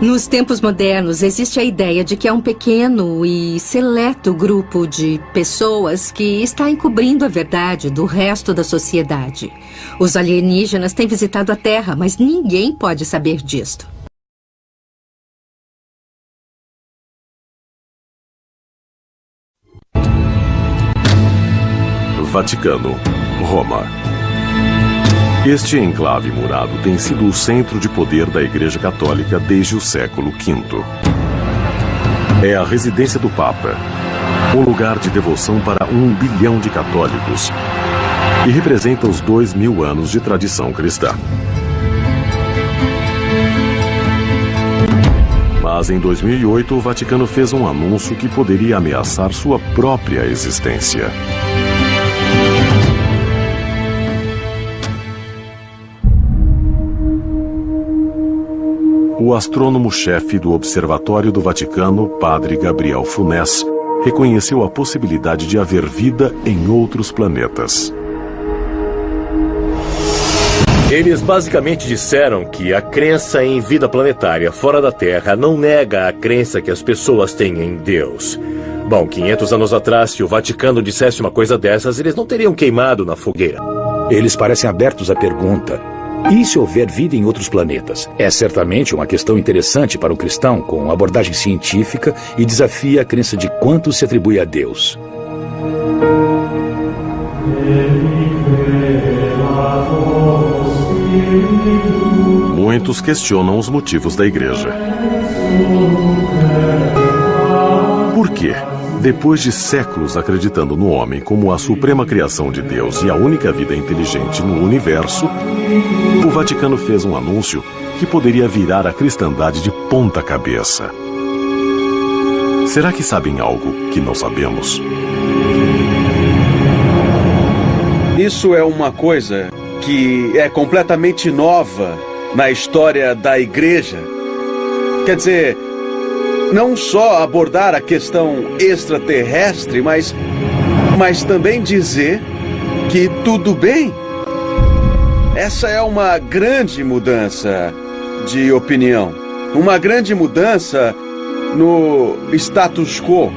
Nos tempos modernos, existe a ideia de que é um pequeno e seleto grupo de pessoas que está encobrindo a verdade do resto da sociedade. Os alienígenas têm visitado a Terra, mas ninguém pode saber disto. Vaticano, Roma. Este enclave murado tem sido o centro de poder da Igreja Católica desde o século V. É a residência do Papa, um lugar de devoção para 1 bilhão de católicos e representa os 2000 anos de tradição cristã. Mas em 2008, o Vaticano fez um anúncio que poderia ameaçar sua própria existência. O astrônomo-chefe do Observatório do Vaticano, Padre Gabriel Funès, reconheceu a possibilidade de haver vida em outros planetas. Eles basicamente disseram que a crença em vida planetária fora da Terra não nega a crença que as pessoas têm em Deus. Bom, 500 anos atrás, se o Vaticano dissesse uma coisa dessas, eles não teriam queimado na fogueira. Eles parecem abertos à pergunta: e se houver vida em outros planetas? É certamente uma questão interessante para um cristão com abordagem científica e desafia a crença de quanto se atribui a Deus. Muitos questionam os motivos da Igreja. Por quê? Depois de séculos acreditando no homem como a suprema criação de Deus e a única vida inteligente no universo, o Vaticano fez um anúncio que poderia virar a cristandade de ponta cabeça. Será que sabem algo que não sabemos? Isso é uma coisa que é completamente nova na história da Igreja. Quer dizer, não só abordar a questão extraterrestre, mas também dizer que tudo bem. Essa é uma grande mudança de opinião. Uma grande mudança no status quo.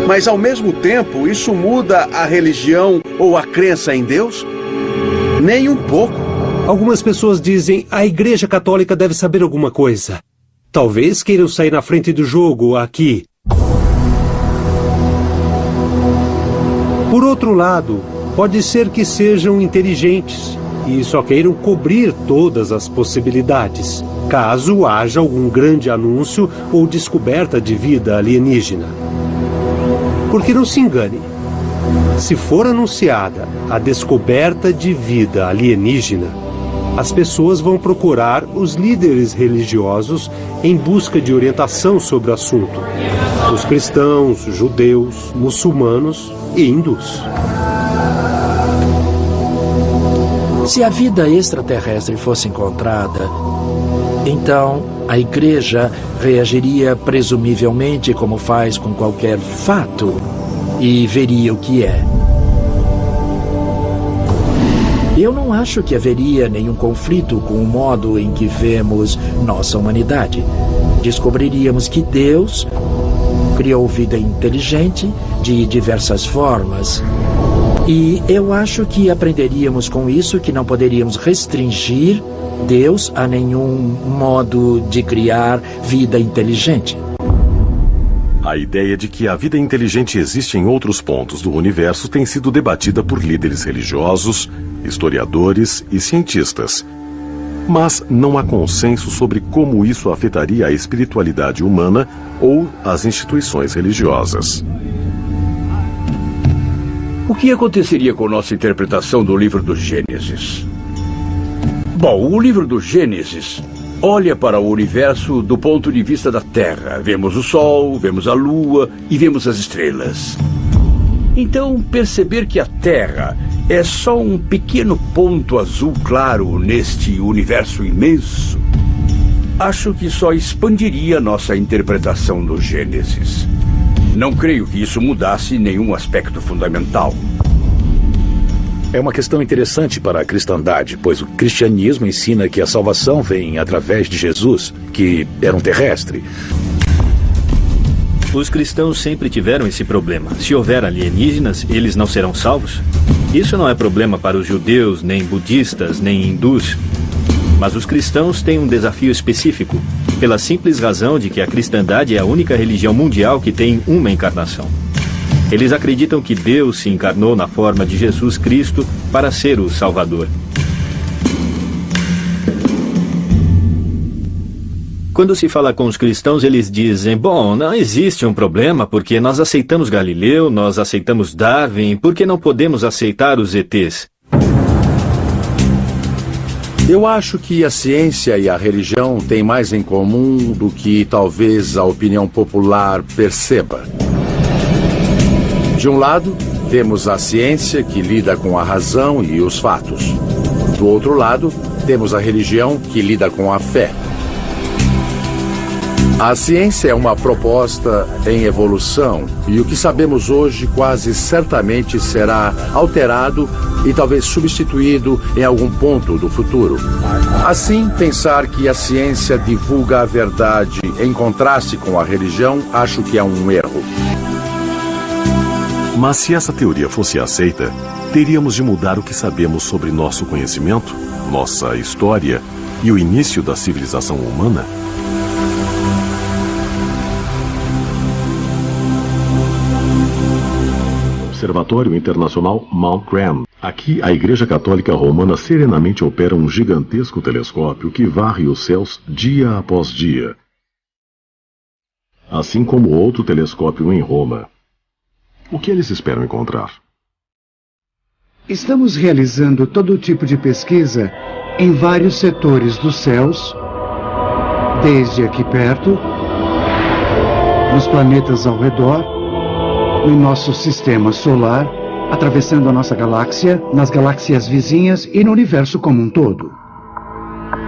Mas, ao mesmo tempo, isso muda a religião ou a crença em Deus? Nem um pouco. Algumas pessoas dizem: a Igreja Católica deve saber alguma coisa. Talvez queiram sair na frente do jogo aqui. Por outro lado, pode ser que sejam inteligentes e só queiram cobrir todas as possibilidades, caso haja algum grande anúncio ou descoberta de vida alienígena. Porque não se engane, se for anunciada a descoberta de vida alienígena, as pessoas vão procurar os líderes religiosos em busca de orientação sobre o assunto. Os cristãos, judeus, muçulmanos e hindus. Se a vida extraterrestre fosse encontrada, então a Igreja reagiria presumivelmente como faz com qualquer fato e veria o que é. Eu não acho que haveria nenhum conflito com o modo em que vemos nossa humanidade. Descobriríamos que Deus criou vida inteligente de diversas formas. E eu acho que aprenderíamos com isso que não poderíamos restringir Deus a nenhum modo de criar vida inteligente. A ideia de que a vida inteligente existe em outros pontos do universo tem sido debatida por líderes religiosos, historiadores e cientistas. Mas não há consenso sobre como isso afetaria a espiritualidade humana ou as instituições religiosas. O que aconteceria com nossa interpretação do livro do Gênesis? Bom, o livro do Gênesis olha para o universo do ponto de vista da Terra. Vemos o Sol, vemos a Lua e vemos as estrelas. Então, perceber que a Terra é só um pequeno ponto azul claro neste universo imenso, acho que só expandiria nossa interpretação do Gênesis. Não creio que isso mudasse nenhum aspecto fundamental. É uma questão interessante para a cristandade, pois o cristianismo ensina que a salvação vem através de Jesus, que era um terrestre. Os cristãos sempre tiveram esse problema. Se houver alienígenas, eles não serão salvos? Isso não é problema para os judeus, nem budistas, nem hindus. Mas os cristãos têm um desafio específico, pela simples razão de que a cristandade é a única religião mundial que tem uma encarnação. Eles acreditam que Deus se encarnou na forma de Jesus Cristo para ser o Salvador. Quando se fala com os cristãos, eles dizem, bom, não existe um problema porque nós aceitamos Galileu, nós aceitamos Darwin, por que não podemos aceitar os ETs? Eu acho que a ciência e a religião têm mais em comum do que talvez a opinião popular perceba. De um lado, temos a ciência que lida com a razão e os fatos. Do outro lado, temos a religião que lida com a fé. A ciência é uma proposta em evolução e o que sabemos hoje quase certamente será alterado e talvez substituído em algum ponto do futuro. Assim, pensar que a ciência divulga a verdade em contraste com a religião, acho que é um erro. Mas se essa teoria fosse aceita, teríamos de mudar o que sabemos sobre nosso conhecimento, nossa história e o início da civilização humana? Observatório Internacional Mount Graham. Aqui, a Igreja Católica Romana serenamente opera um gigantesco telescópio que varre os céus dia após dia. Assim como outro telescópio em Roma. O que eles esperam encontrar? Estamos realizando todo tipo de pesquisa em vários setores dos céus, desde aqui perto, nos planetas ao redor, no nosso sistema solar, atravessando a nossa galáxia, nas galáxias vizinhas e no universo como um todo.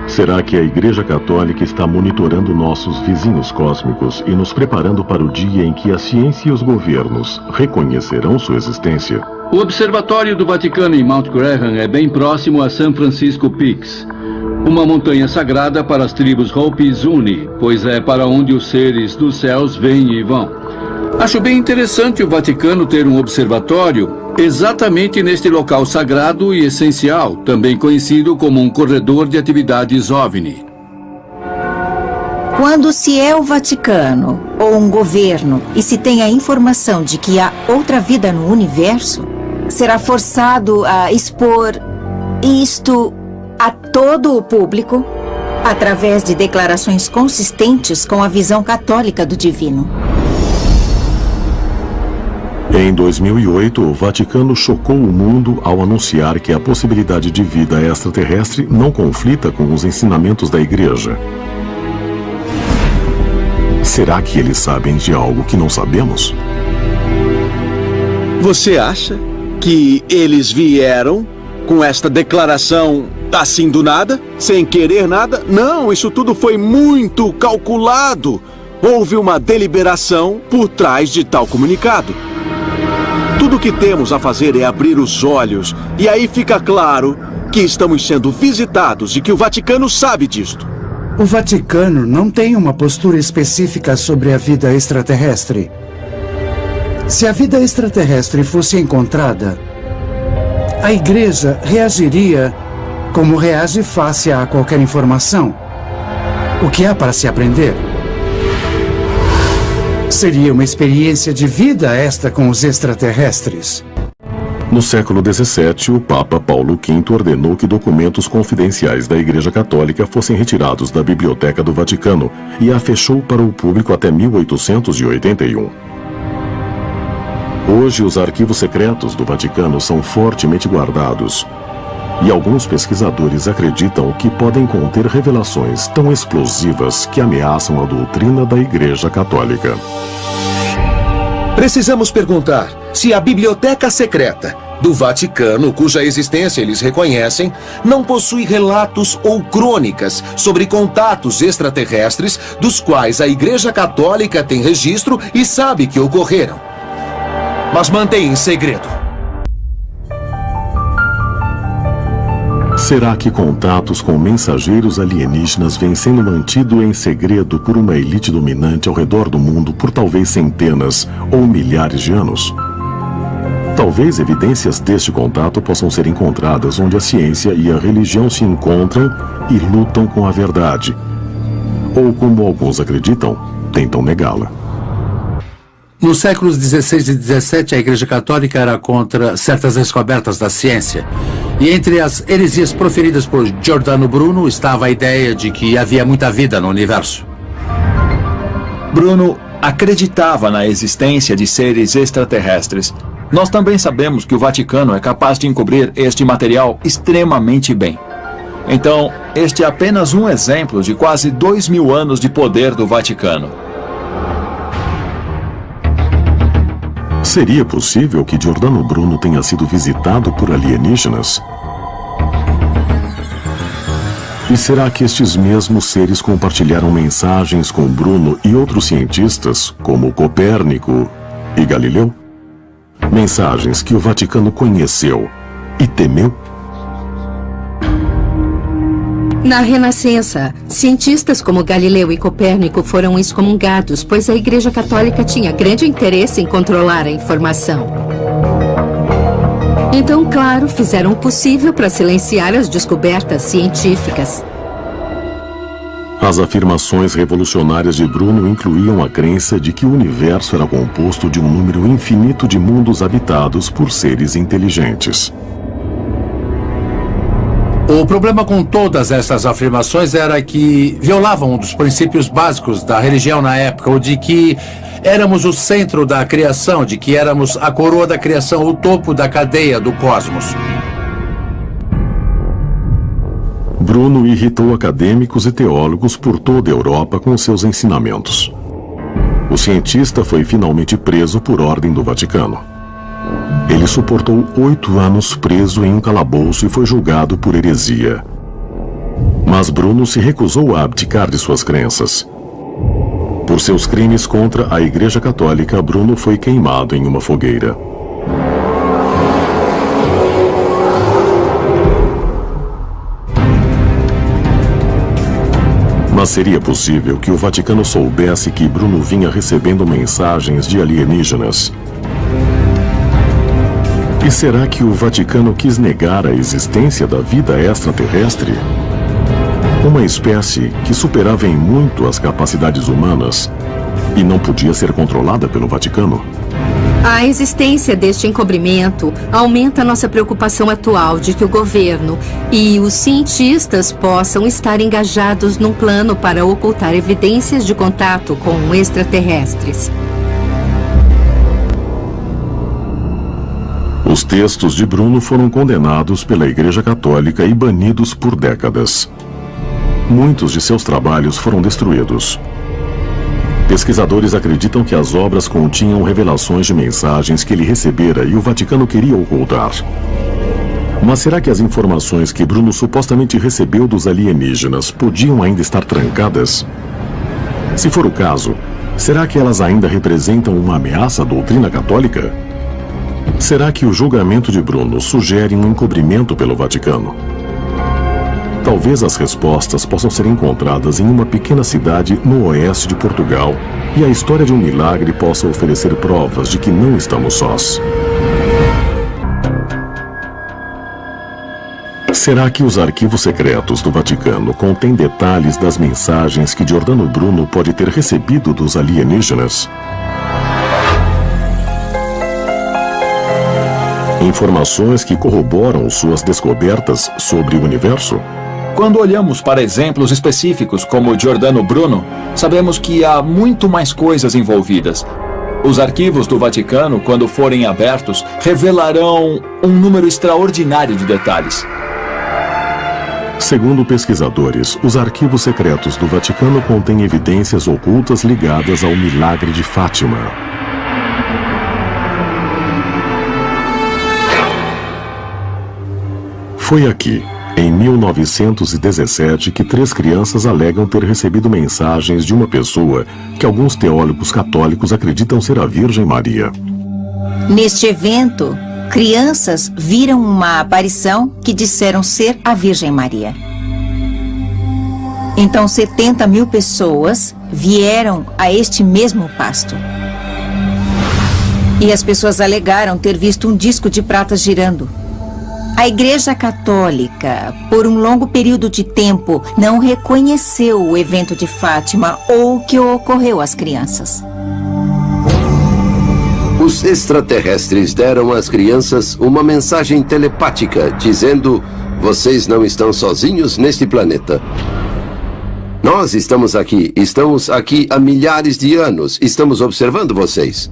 Será que a Igreja Católica está monitorando nossos vizinhos cósmicos e nos preparando para o dia em que a ciência e os governos reconhecerão sua existência? O Observatório do Vaticano em Mount Graham é bem próximo a San Francisco Peaks, uma montanha sagrada para as tribos Hopi e Zuni, pois é para onde os seres dos céus vêm e vão. Acho bem interessante o Vaticano ter um observatório exatamente neste local sagrado e essencial, também conhecido como um corredor de atividades OVNI. Quando se é o Vaticano ou um governo e se tem a informação de que há outra vida no universo, será forçado a expor isto a todo o público através de declarações consistentes com a visão católica do divino. Em 2008, o Vaticano chocou o mundo ao anunciar que a possibilidade de vida extraterrestre não conflita com os ensinamentos da Igreja. Será que eles sabem de algo que não sabemos? Você acha que eles vieram com esta declaração assim do nada, sem querer nada? Não, isso tudo foi muito calculado. Houve uma deliberação por trás de tal comunicado. Tudo o que temos a fazer é abrir os olhos, e aí fica claro que estamos sendo visitados e que o Vaticano sabe disto. O Vaticano não tem uma postura específica sobre a vida extraterrestre. Se a vida extraterrestre fosse encontrada, a Igreja reagiria como reage face a qualquer informação. O que há para se aprender? Seria uma experiência de vida esta com os extraterrestres. No século XVII, o Papa Paulo V ordenou que documentos confidenciais da Igreja Católica fossem retirados da Biblioteca do Vaticano e a fechou para o público até 1881. Hoje, os arquivos secretos do Vaticano são fortemente guardados. E alguns pesquisadores acreditam que podem conter revelações tão explosivas que ameaçam a doutrina da Igreja Católica. Precisamos perguntar se a biblioteca secreta do Vaticano, cuja existência eles reconhecem, não possui relatos ou crônicas sobre contatos extraterrestres dos quais a Igreja Católica tem registro e sabe que ocorreram, mas mantém em segredo. Será que contatos com mensageiros alienígenas vêm sendo mantido em segredo por uma elite dominante ao redor do mundo por talvez centenas ou milhares de anos? Talvez evidências deste contato possam ser encontradas onde a ciência e a religião se encontram e lutam com a verdade. Ou, como alguns acreditam, tentam negá-la. Nos séculos XVI e XVII, a Igreja Católica era contra certas descobertas da ciência. E entre as heresias proferidas por Giordano Bruno estava a ideia de que havia muita vida no universo. Bruno acreditava na existência de seres extraterrestres. Nós também sabemos que o Vaticano é capaz de encobrir este material extremamente bem. Então, este é apenas um exemplo de quase 2000 anos de poder do Vaticano. Seria possível que Giordano Bruno tenha sido visitado por alienígenas? E será que estes mesmos seres compartilharam mensagens com Bruno e outros cientistas, como Copérnico e Galileu? Mensagens que o Vaticano conheceu e temeu? Na Renascença, cientistas como Galileu e Copérnico foram excomungados, pois a Igreja Católica tinha grande interesse em controlar a informação. Então, claro, fizeram o possível para silenciar as descobertas científicas. As afirmações revolucionárias de Bruno incluíam a crença de que o universo era composto de um número infinito de mundos habitados por seres inteligentes. O problema com todas essas afirmações era que violavam um dos princípios básicos da religião na época, o de que éramos o centro da criação, de que éramos a coroa da criação, o topo da cadeia do cosmos. Bruno irritou acadêmicos e teólogos por toda a Europa com seus ensinamentos. O cientista foi finalmente preso por ordem do Vaticano. Ele suportou 8 anos preso em um calabouço e foi julgado por heresia. Mas Bruno se recusou a abdicar de suas crenças. Por seus crimes contra a Igreja Católica, Bruno foi queimado em uma fogueira. Mas seria possível que o Vaticano soubesse que Bruno vinha recebendo mensagens de alienígenas? E será que o Vaticano quis negar a existência da vida extraterrestre? Uma espécie que superava em muito as capacidades humanas e não podia ser controlada pelo Vaticano? A existência deste encobrimento aumenta nossa preocupação atual de que o governo e os cientistas possam estar engajados num plano para ocultar evidências de contato com extraterrestres. Os textos de Bruno foram condenados pela Igreja Católica e banidos por décadas. Muitos de seus trabalhos foram destruídos. Pesquisadores acreditam que as obras continham revelações de mensagens que ele recebera e o Vaticano queria ocultar. Mas será que as informações que Bruno supostamente recebeu dos alienígenas podiam ainda estar trancadas? Se for o caso, será que elas ainda representam uma ameaça à doutrina católica? Será que o julgamento de Bruno sugere um encobrimento pelo Vaticano? Talvez as respostas possam ser encontradas em uma pequena cidade no oeste de Portugal e a história de um milagre possa oferecer provas de que não estamos sós. Será que os arquivos secretos do Vaticano contêm detalhes das mensagens que Giordano Bruno pode ter recebido dos alienígenas? Informações que corroboram suas descobertas sobre o universo? Quando olhamos para exemplos específicos como Giordano Bruno, sabemos que há muito mais coisas envolvidas. Os arquivos do Vaticano, quando forem abertos, revelarão um número extraordinário de detalhes. Segundo pesquisadores, os arquivos secretos do Vaticano contêm evidências ocultas ligadas ao milagre de Fátima. Foi aqui, em 1917, que 3 crianças alegam ter recebido mensagens de uma pessoa que alguns teólogos católicos acreditam ser a Virgem Maria. Neste evento, crianças viram uma aparição que disseram ser a Virgem Maria. Então 70 mil pessoas vieram a este mesmo pasto. E as pessoas alegaram ter visto um disco de prata girando. A Igreja Católica, por um longo período de tempo, não reconheceu o evento de Fátima ou o que ocorreu às crianças. Os extraterrestres deram às crianças uma mensagem telepática, dizendo: vocês não estão sozinhos neste planeta. Nós estamos aqui há milhares de anos, estamos observando vocês.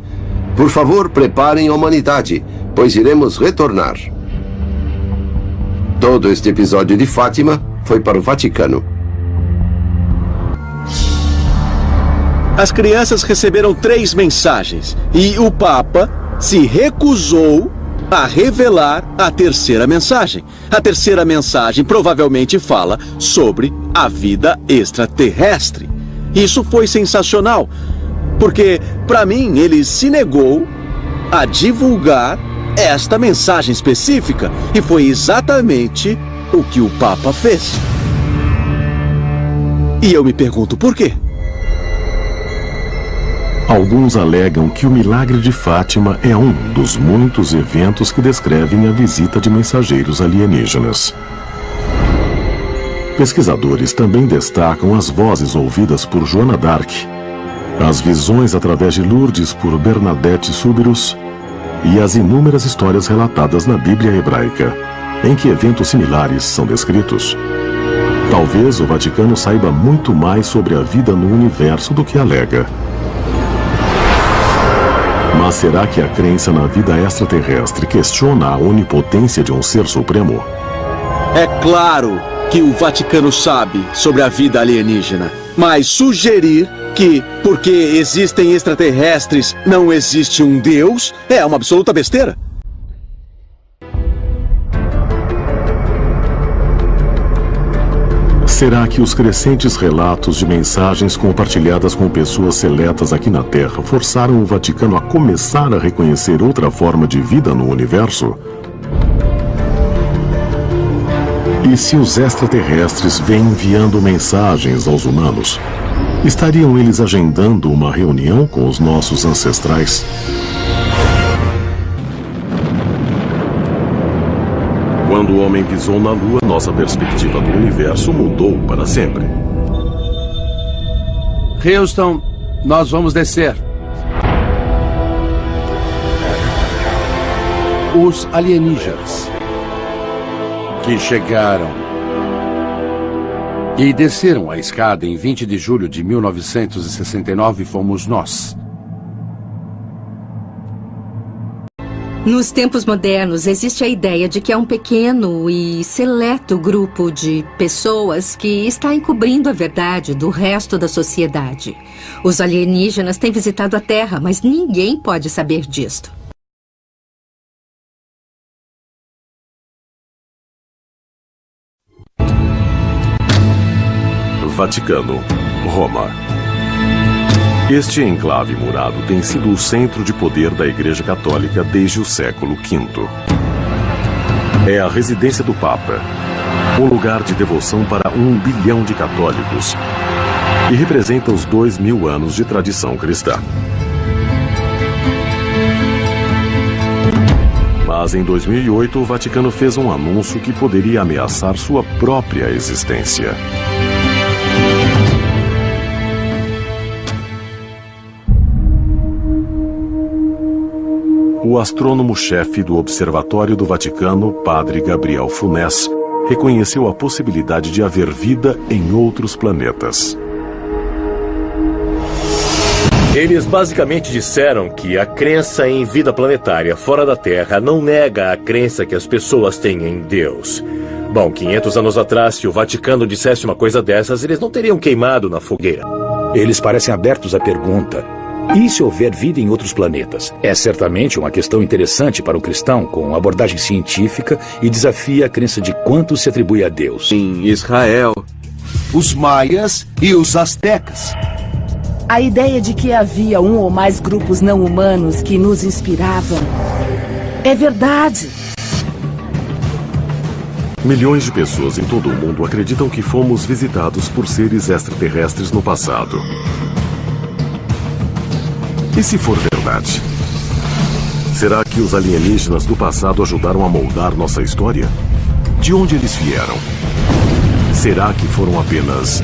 Por favor, preparem a humanidade, pois iremos retornar. Todo este episódio de Fátima foi para o Vaticano. As crianças receberam 3 mensagens e o Papa se recusou a revelar a terceira mensagem. A terceira mensagem provavelmente fala sobre a vida extraterrestre. Isso foi sensacional, porque, para mim, ele se negou a divulgar esta mensagem específica, e foi exatamente o que o Papa fez. E eu me pergunto por quê? Alguns alegam que o milagre de Fátima é um dos muitos eventos que descrevem a visita de mensageiros alienígenas. Pesquisadores também destacam as vozes ouvidas por Joana d'Arc, as visões através de Lourdes por Bernadette Soubirous e as inúmeras histórias relatadas na Bíblia hebraica, em que eventos similares são descritos. Talvez o Vaticano saiba muito mais sobre a vida no universo do que alega. Mas será que a crença na vida extraterrestre questiona a onipotência de um ser supremo? É claro que o Vaticano sabe sobre a vida alienígena, mas sugerir que, porque existem extraterrestres, não existe um Deus, é uma absoluta besteira. Será que os crescentes relatos de mensagens compartilhadas com pessoas seletas aqui na Terra forçaram o Vaticano a começar a reconhecer outra forma de vida no universo? E se os extraterrestres vêm enviando mensagens aos humanos, estariam eles agendando uma reunião com os nossos ancestrais? Quando o homem pisou na Lua, nossa perspectiva do universo mudou para sempre. Houston, nós vamos descer. Os alienígenas que chegaram e desceram a escada em 20 de julho de 1969 fomos nós. Nos tempos modernos, existe a ideia de que é um pequeno e seleto grupo de pessoas que está encobrindo a verdade do resto da sociedade. Os alienígenas têm visitado a Terra, mas ninguém pode saber disto. Vaticano, Roma. Este enclave murado tem sido o centro de poder da Igreja Católica desde o século V. É a residência do Papa, um lugar de devoção para 1 bilhão de católicos, e representa os 2000 anos de tradição cristã. Mas em 2008, o Vaticano fez um anúncio que poderia ameaçar sua própria existência. O astrônomo-chefe do Observatório do Vaticano, Padre Gabriel Funès, reconheceu a possibilidade de haver vida em outros planetas. Eles basicamente disseram que a crença em vida planetária fora da Terra não nega a crença que as pessoas têm em Deus. Bom, 500 anos atrás, se o Vaticano dissesse uma coisa dessas, eles não teriam queimado na fogueira. Eles parecem abertos à pergunta: e se houver vida em outros planetas? É certamente uma questão interessante para um cristão com abordagem científica e desafia a crença de quanto se atribui a Deus. Em Israel, os maias e os astecas. A ideia de que havia um ou mais grupos não humanos que nos inspiravam É verdade. Milhões de pessoas em todo o mundo acreditam que fomos visitados por seres extraterrestres no passado. E se for verdade? Será que os alienígenas do passado ajudaram a moldar nossa história? De onde eles vieram? Será que foram apenas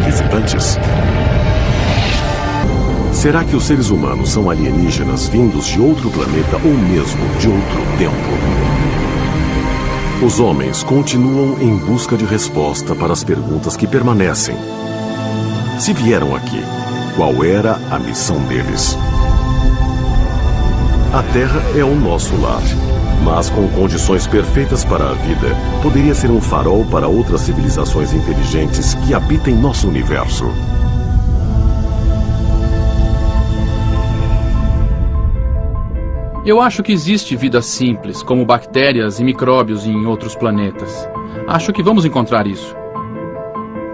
visitantes? Será que os seres humanos são alienígenas vindos de outro planeta ou mesmo de outro tempo? Os homens continuam em busca de resposta para as perguntas que permanecem. Se vieram aqui, qual era a missão deles? A Terra é o nosso lar, mas com condições perfeitas para a vida, poderia ser um farol para outras civilizações inteligentes que habitam nosso universo. Eu acho que existe vida simples, como bactérias e micróbios em outros planetas. Acho que vamos encontrar isso.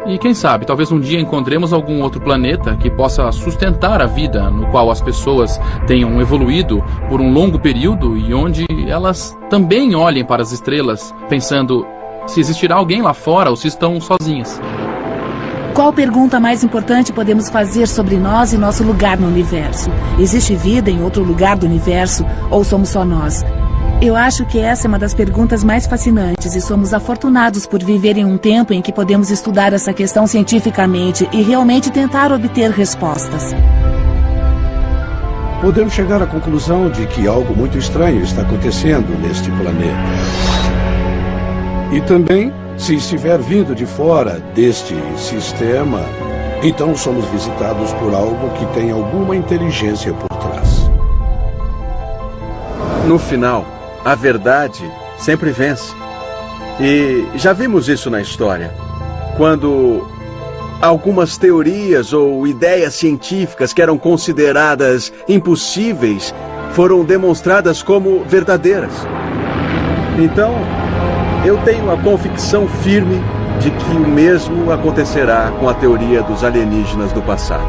E quem sabe, talvez um dia encontremos algum outro planeta que possa sustentar a vida, no qual as pessoas tenham evoluído por um longo período e onde elas também olhem para as estrelas, pensando se existirá alguém lá fora ou se estão sozinhas. Qual pergunta mais importante podemos fazer sobre nós e nosso lugar no universo? Existe vida em outro lugar do universo ou somos só nós? Eu acho que essa é uma das perguntas mais fascinantes e somos afortunados por viver em um tempo em que podemos estudar essa questão cientificamente e realmente tentar obter respostas. Podemos chegar à conclusão de que algo muito estranho está acontecendo neste planeta. E também, se estiver vindo de fora deste sistema, então somos visitados por algo que tem alguma inteligência por trás. No final, a verdade sempre vence. E já vimos isso na história. Quando algumas teorias ou ideias científicas que eram consideradas impossíveis foram demonstradas como verdadeiras. Então, eu tenho a convicção firme de que o mesmo acontecerá com a teoria dos alienígenas do passado.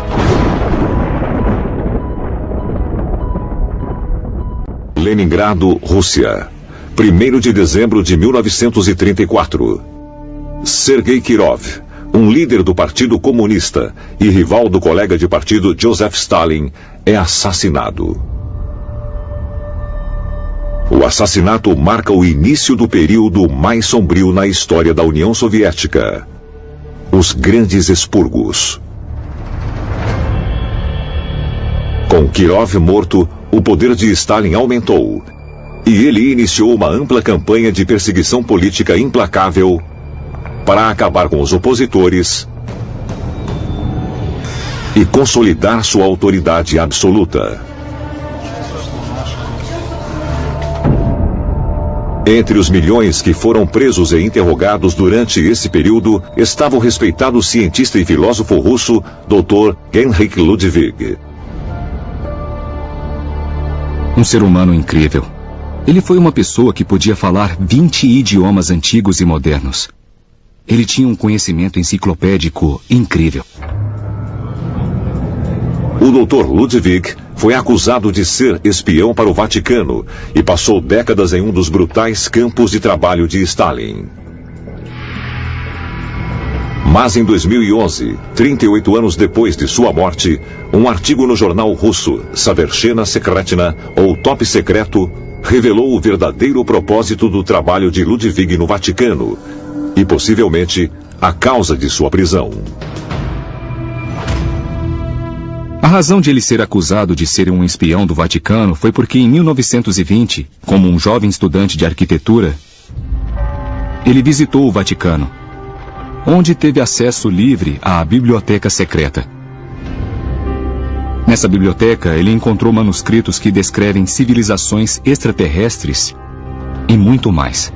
Leningrado, Rússia. 1º de dezembro de 1934. Sergei Kirov, um líder do Partido Comunista e rival do colega de partido Joseph Stalin, é assassinado. O assassinato marca o início do período mais sombrio na história da União Soviética. Os Grandes Expurgos. Com Kirov morto, o poder de Stalin aumentou, e ele iniciou uma ampla campanha de perseguição política implacável para acabar com os opositores e consolidar sua autoridade absoluta. Entre os milhões que foram presos e interrogados durante esse período estava o respeitado cientista e filósofo russo Dr. Heinrich Ludwig. Um ser humano incrível. Ele foi uma pessoa que podia falar 20 idiomas antigos e modernos. Ele tinha um conhecimento enciclopédico incrível. O Dr. Ludwig foi acusado de ser espião para o Vaticano e passou décadas em um dos brutais campos de trabalho de Stalin. Mas em 2011, 38 anos depois de sua morte, um artigo no jornal russo Savershchena Sekretna, ou Top Secreto, revelou o verdadeiro propósito do trabalho de Ludwig no Vaticano e, possivelmente, a causa de sua prisão. A razão de ele ser acusado de ser um espião do Vaticano foi porque em 1920, como um jovem estudante de arquitetura, ele visitou o Vaticano, onde teve acesso livre à biblioteca secreta. Nessa biblioteca, ele encontrou manuscritos que descrevem civilizações extraterrestres e muito mais.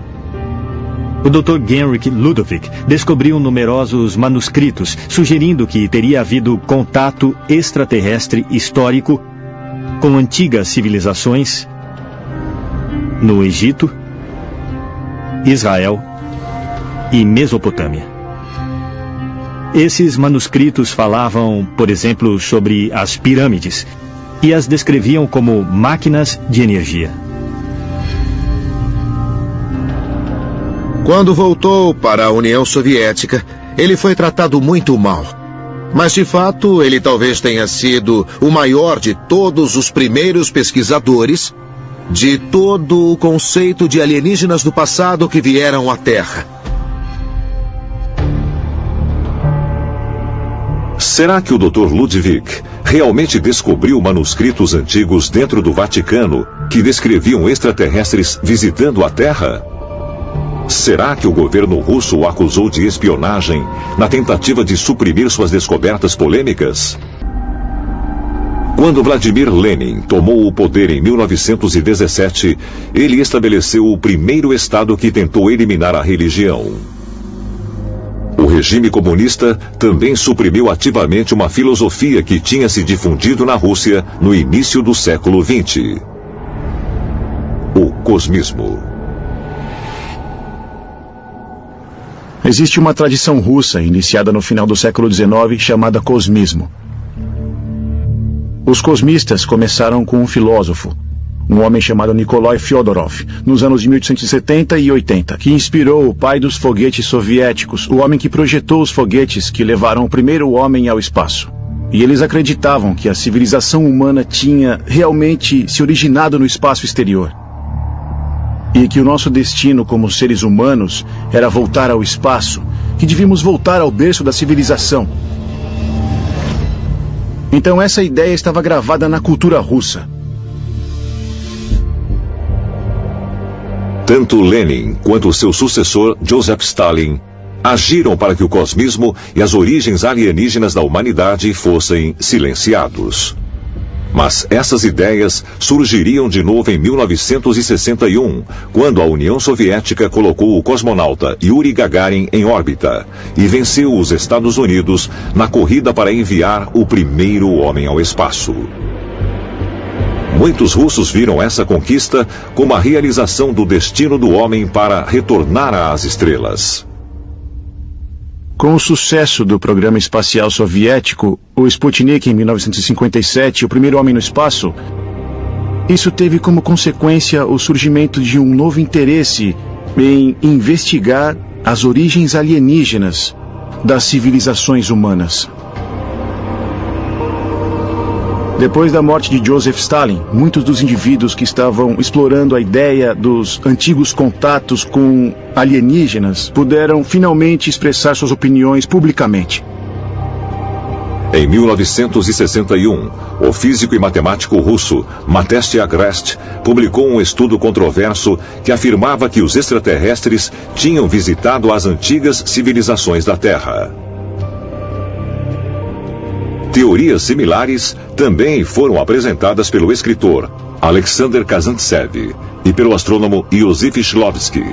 O Dr. Heinrich Ludwig descobriu numerosos manuscritos, sugerindo que teria havido contato extraterrestre histórico com antigas civilizações no Egito, Israel e Mesopotâmia. Esses manuscritos falavam, por exemplo, sobre as pirâmides e as descreviam como máquinas de energia. Quando voltou para a União Soviética, ele foi tratado muito mal. Mas, de fato, ele talvez tenha sido o maior de todos os primeiros pesquisadores de todo o conceito de alienígenas do passado que vieram à Terra. Será que o Dr. Ludwig realmente descobriu manuscritos antigos dentro do Vaticano que descreviam extraterrestres visitando a Terra? Será que o governo russo o acusou de espionagem na tentativa de suprimir suas descobertas polêmicas? Quando Vladimir Lenin tomou o poder em 1917, ele estabeleceu o primeiro Estado que tentou eliminar a religião. O regime comunista também suprimiu ativamente uma filosofia que tinha se difundido na Rússia no início do século XX: o cosmismo. Existe uma tradição russa, iniciada no final do século XIX, chamada cosmismo. Os cosmistas começaram com um filósofo, um homem chamado Nikolai Fyodorov, nos anos de 1870 e 80, que inspirou o pai dos foguetes soviéticos, o homem que projetou os foguetes que levaram o primeiro homem ao espaço. E eles acreditavam que a civilização humana tinha realmente se originado no espaço exterior. E que o nosso destino como seres humanos era voltar ao espaço, que devíamos voltar ao berço da civilização. Então essa ideia estava gravada na cultura russa. Tanto Lenin quanto seu sucessor, Joseph Stalin, agiram para que o cosmismo e as origens alienígenas da humanidade fossem silenciados. Mas essas ideias surgiriam de novo em 1961, quando a União Soviética colocou o cosmonauta Yuri Gagarin em órbita e venceu os Estados Unidos na corrida para enviar o primeiro homem ao espaço. Muitos russos viram essa conquista como a realização do destino do homem para retornar às estrelas. Com o sucesso do programa espacial soviético, o Sputnik em 1957, o primeiro homem no espaço, isso teve como consequência o surgimento de um novo interesse em investigar as origens alienígenas das civilizações humanas. Depois da morte de Joseph Stalin, muitos dos indivíduos que estavam explorando a ideia dos antigos contatos com alienígenas puderam finalmente expressar suas opiniões publicamente. Em 1961, o físico e matemático russo Mateste Agreste publicou um estudo controverso que afirmava que os extraterrestres tinham visitado as antigas civilizações da Terra. Teorias similares também foram apresentadas pelo escritor Alexander Kazantsev e pelo astrônomo Iosif Shklovsky.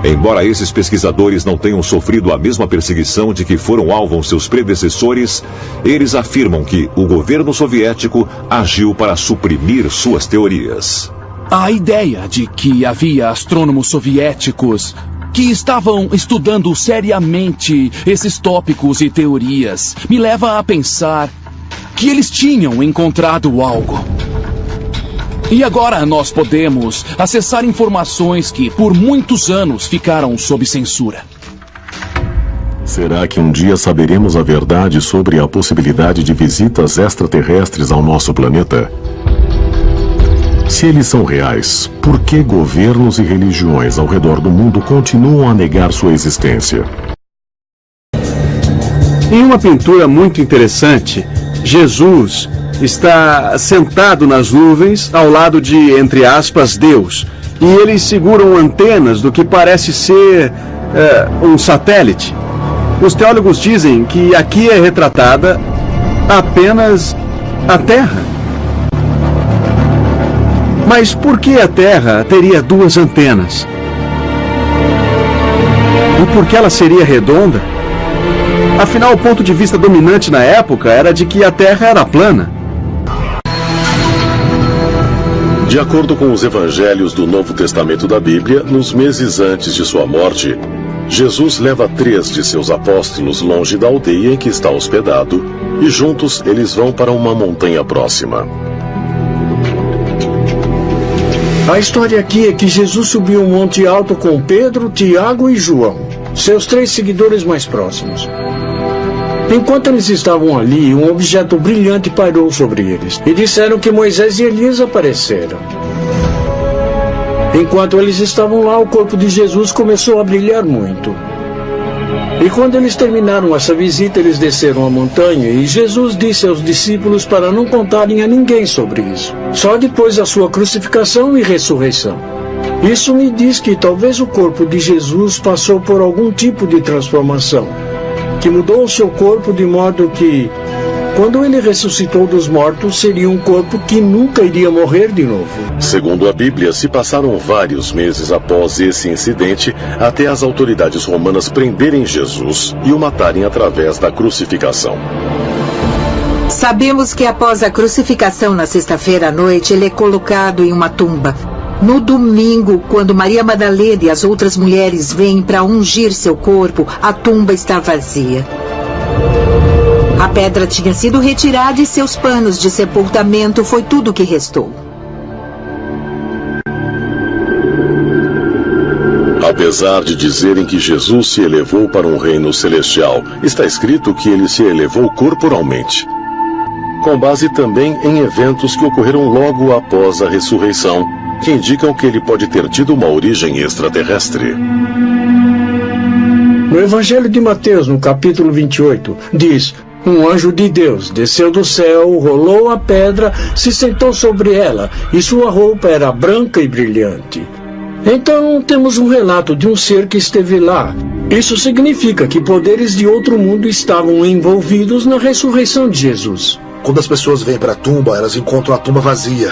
Embora esses pesquisadores não tenham sofrido a mesma perseguição de que foram alvos seus predecessores, eles afirmam que o governo soviético agiu para suprimir suas teorias. A ideia de que havia astrônomos soviéticos que estavam estudando seriamente esses tópicos e teorias me leva a pensar que eles tinham encontrado algo. E agora nós podemos acessar informações que por muitos anos ficaram sob censura. Será que um dia saberemos a verdade sobre a possibilidade de visitas extraterrestres ao nosso planeta? Se eles são reais, por que governos e religiões ao redor do mundo continuam a negar sua existência? Em uma pintura muito interessante, Jesus está sentado nas nuvens ao lado de, entre aspas, Deus. E eles seguram antenas do que parece ser um satélite. Os teólogos dizem que aqui é retratada apenas a Terra. Mas por que a Terra teria duas antenas? E por que ela seria redonda? Afinal, o ponto de vista dominante na época era de que a Terra era plana. De acordo com os evangelhos do Novo Testamento da Bíblia, nos meses antes de sua morte, Jesus leva 3 de seus apóstolos longe da aldeia em que está hospedado e juntos eles vão para uma montanha próxima. A história aqui é que Jesus subiu um monte alto com Pedro, Tiago e João, seus 3 seguidores mais próximos. Enquanto eles estavam ali, um objeto brilhante pairou sobre eles e disseram que Moisés e Elias apareceram. Enquanto eles estavam lá, o corpo de Jesus começou a brilhar muito. E quando eles terminaram essa visita, eles desceram a montanha e Jesus disse aos discípulos para não contarem a ninguém sobre isso, só depois da sua crucificação e ressurreição. Isso me diz que talvez o corpo de Jesus passou por algum tipo de transformação, que mudou o seu corpo de modo que, quando ele ressuscitou dos mortos, seria um corpo que nunca iria morrer de novo. Segundo a Bíblia, se passaram vários meses após esse incidente até as autoridades romanas prenderem Jesus e o matarem através da crucificação. Sabemos que após a crucificação na sexta-feira à noite, ele é colocado em uma tumba. No domingo, quando Maria Madalena e as outras mulheres vêm para ungir seu corpo, a tumba está vazia. A pedra tinha sido retirada e seus panos de sepultamento foi tudo que restou. Apesar de dizerem que Jesus se elevou para um reino celestial, está escrito que ele se elevou corporalmente, com base também em eventos que ocorreram logo após a ressurreição, que indicam que ele pode ter tido uma origem extraterrestre. No Evangelho de Mateus, no capítulo 28, diz: um anjo de Deus desceu do céu, rolou a pedra, se sentou sobre ela, e sua roupa era branca e brilhante. Então, temos um relato de um ser que esteve lá. Isso significa que poderes de outro mundo estavam envolvidos na ressurreição de Jesus. Quando as pessoas vêm para a tumba, elas encontram a tumba vazia.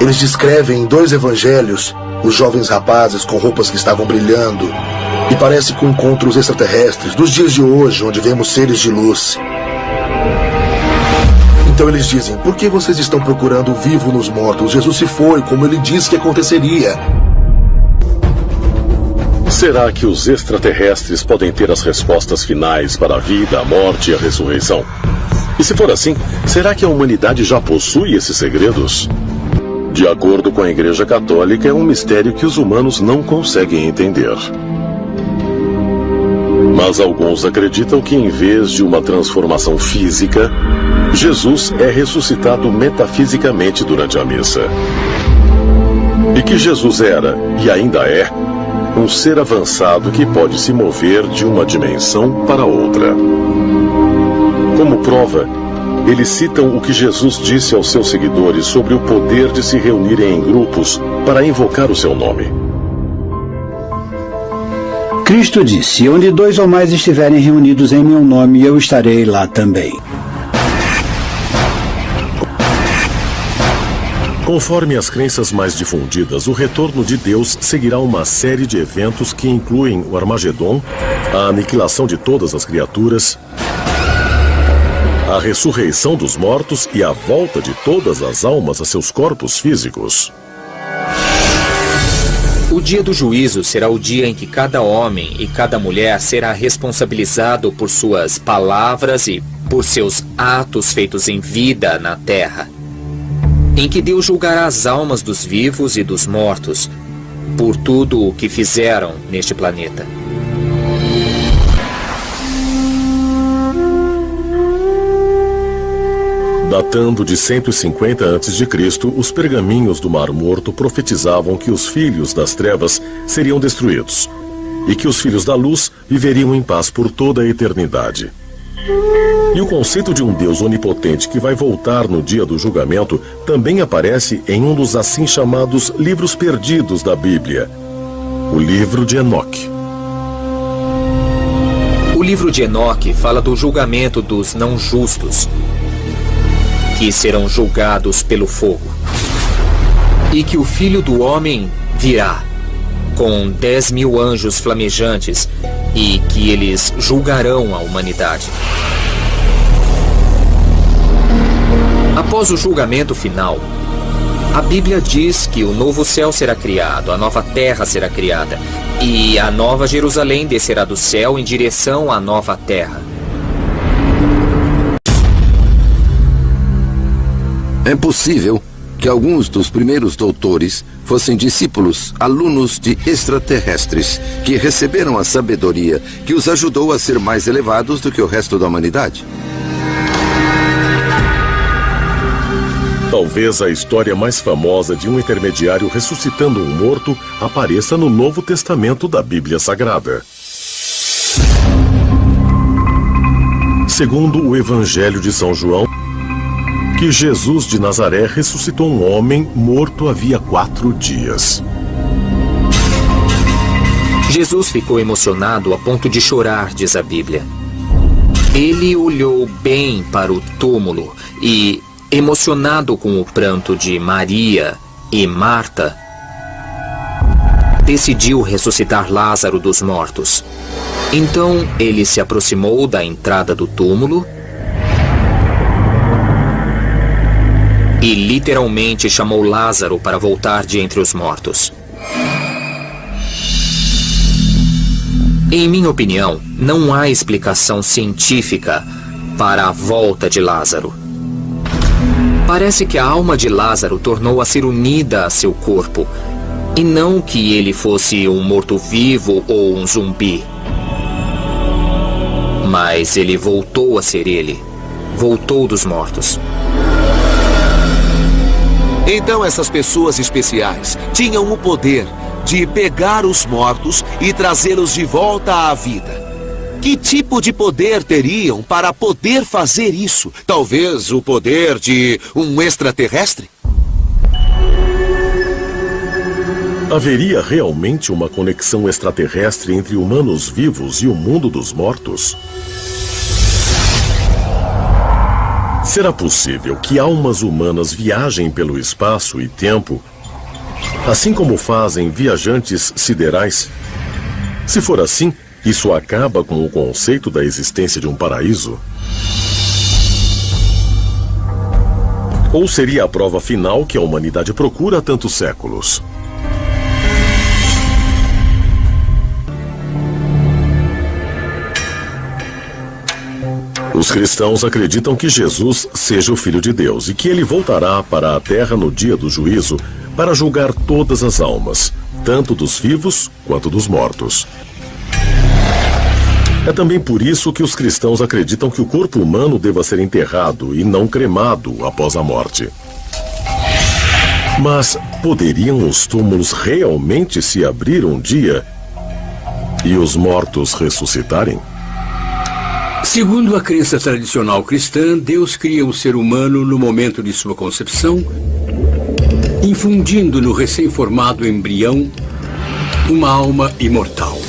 Eles descrevem em 2 evangelhos os jovens rapazes com roupas que estavam brilhando. E parece com encontros extraterrestres dos dias de hoje, onde vemos seres de luz. Então eles dizem: por que vocês estão procurando o vivo nos mortos? Jesus se foi, como ele disse que aconteceria. Será que os extraterrestres podem ter as respostas finais para a vida, a morte e a ressurreição? E se for assim, será que a humanidade já possui esses segredos? De acordo com a Igreja Católica, é um mistério que os humanos não conseguem entender. Mas alguns acreditam que, em vez de uma transformação física, Jesus é ressuscitado metafisicamente durante a missa. E que Jesus era, e ainda é, um ser avançado que pode se mover de uma dimensão para outra. Como prova, eles citam o que Jesus disse aos seus seguidores sobre o poder de se reunirem em grupos para invocar o seu nome. Cristo disse: onde 2 ou mais estiverem reunidos em meu nome, eu estarei lá também. Conforme as crenças mais difundidas, o retorno de Deus seguirá uma série de eventos que incluem o Armagedon, a aniquilação de todas as criaturas, a ressurreição dos mortos e a volta de todas as almas a seus corpos físicos. O dia do juízo será o dia em que cada homem e cada mulher será responsabilizado por suas palavras e por seus atos feitos em vida na terra, em que Deus julgará as almas dos vivos e dos mortos por tudo o que fizeram neste planeta. Datando de 150 a.C., os pergaminhos do Mar Morto profetizavam que os filhos das trevas seriam destruídos e que os filhos da luz viveriam em paz por toda a eternidade. E o conceito de um Deus onipotente que vai voltar no dia do julgamento também aparece em um dos assim chamados livros perdidos da Bíblia, o livro de Enoque. O livro de Enoque fala do julgamento dos não justos, que serão julgados pelo fogo, e que o Filho do Homem virá com 10.000 anjos flamejantes e que eles julgarão a humanidade. Após o julgamento final, a Bíblia diz que o novo céu será criado, a nova terra será criada e a nova Jerusalém descerá do céu em direção à nova terra. É possível que alguns dos primeiros doutores fossem discípulos, alunos de extraterrestres, que receberam a sabedoria que os ajudou a ser mais elevados do que o resto da humanidade. Talvez a história mais famosa de um intermediário ressuscitando um morto apareça no Novo Testamento da Bíblia Sagrada. Segundo o Evangelho de São João, que Jesus de Nazaré ressuscitou um homem morto havia 4 dias. Jesus ficou emocionado a ponto de chorar, diz a Bíblia. Ele olhou bem para o túmulo e, emocionado com o pranto de Maria e Marta, decidiu ressuscitar Lázaro dos mortos. Então ele se aproximou da entrada do túmulo e literalmente chamou Lázaro para voltar de entre os mortos. Em minha opinião, não há explicação científica para a volta de Lázaro. Parece que a alma de Lázaro tornou a ser unida a seu corpo, e não que ele fosse um morto-vivo ou um zumbi. Mas ele voltou a ser ele. Voltou dos mortos. Então essas pessoas especiais tinham o poder de pegar os mortos e trazê-los de volta à vida. Que tipo de poder teriam para poder fazer isso? Talvez o poder de um extraterrestre? Haveria realmente uma conexão extraterrestre entre humanos vivos e o mundo dos mortos? Será possível que almas humanas viajem pelo espaço e tempo, assim como fazem viajantes siderais? Se for assim, isso acaba com o conceito da existência de um paraíso? Ou seria a prova final que a humanidade procura há tantos séculos? Os cristãos acreditam que Jesus seja o Filho de Deus e que ele voltará para a terra no dia do juízo para julgar todas as almas, tanto dos vivos quanto dos mortos. É também por isso que os cristãos acreditam que o corpo humano deva ser enterrado e não cremado após a morte. Mas poderiam os túmulos realmente se abrir um dia e os mortos ressuscitarem? Segundo a crença tradicional cristã, Deus cria o ser humano no momento de sua concepção, infundindo no recém-formado embrião uma alma imortal.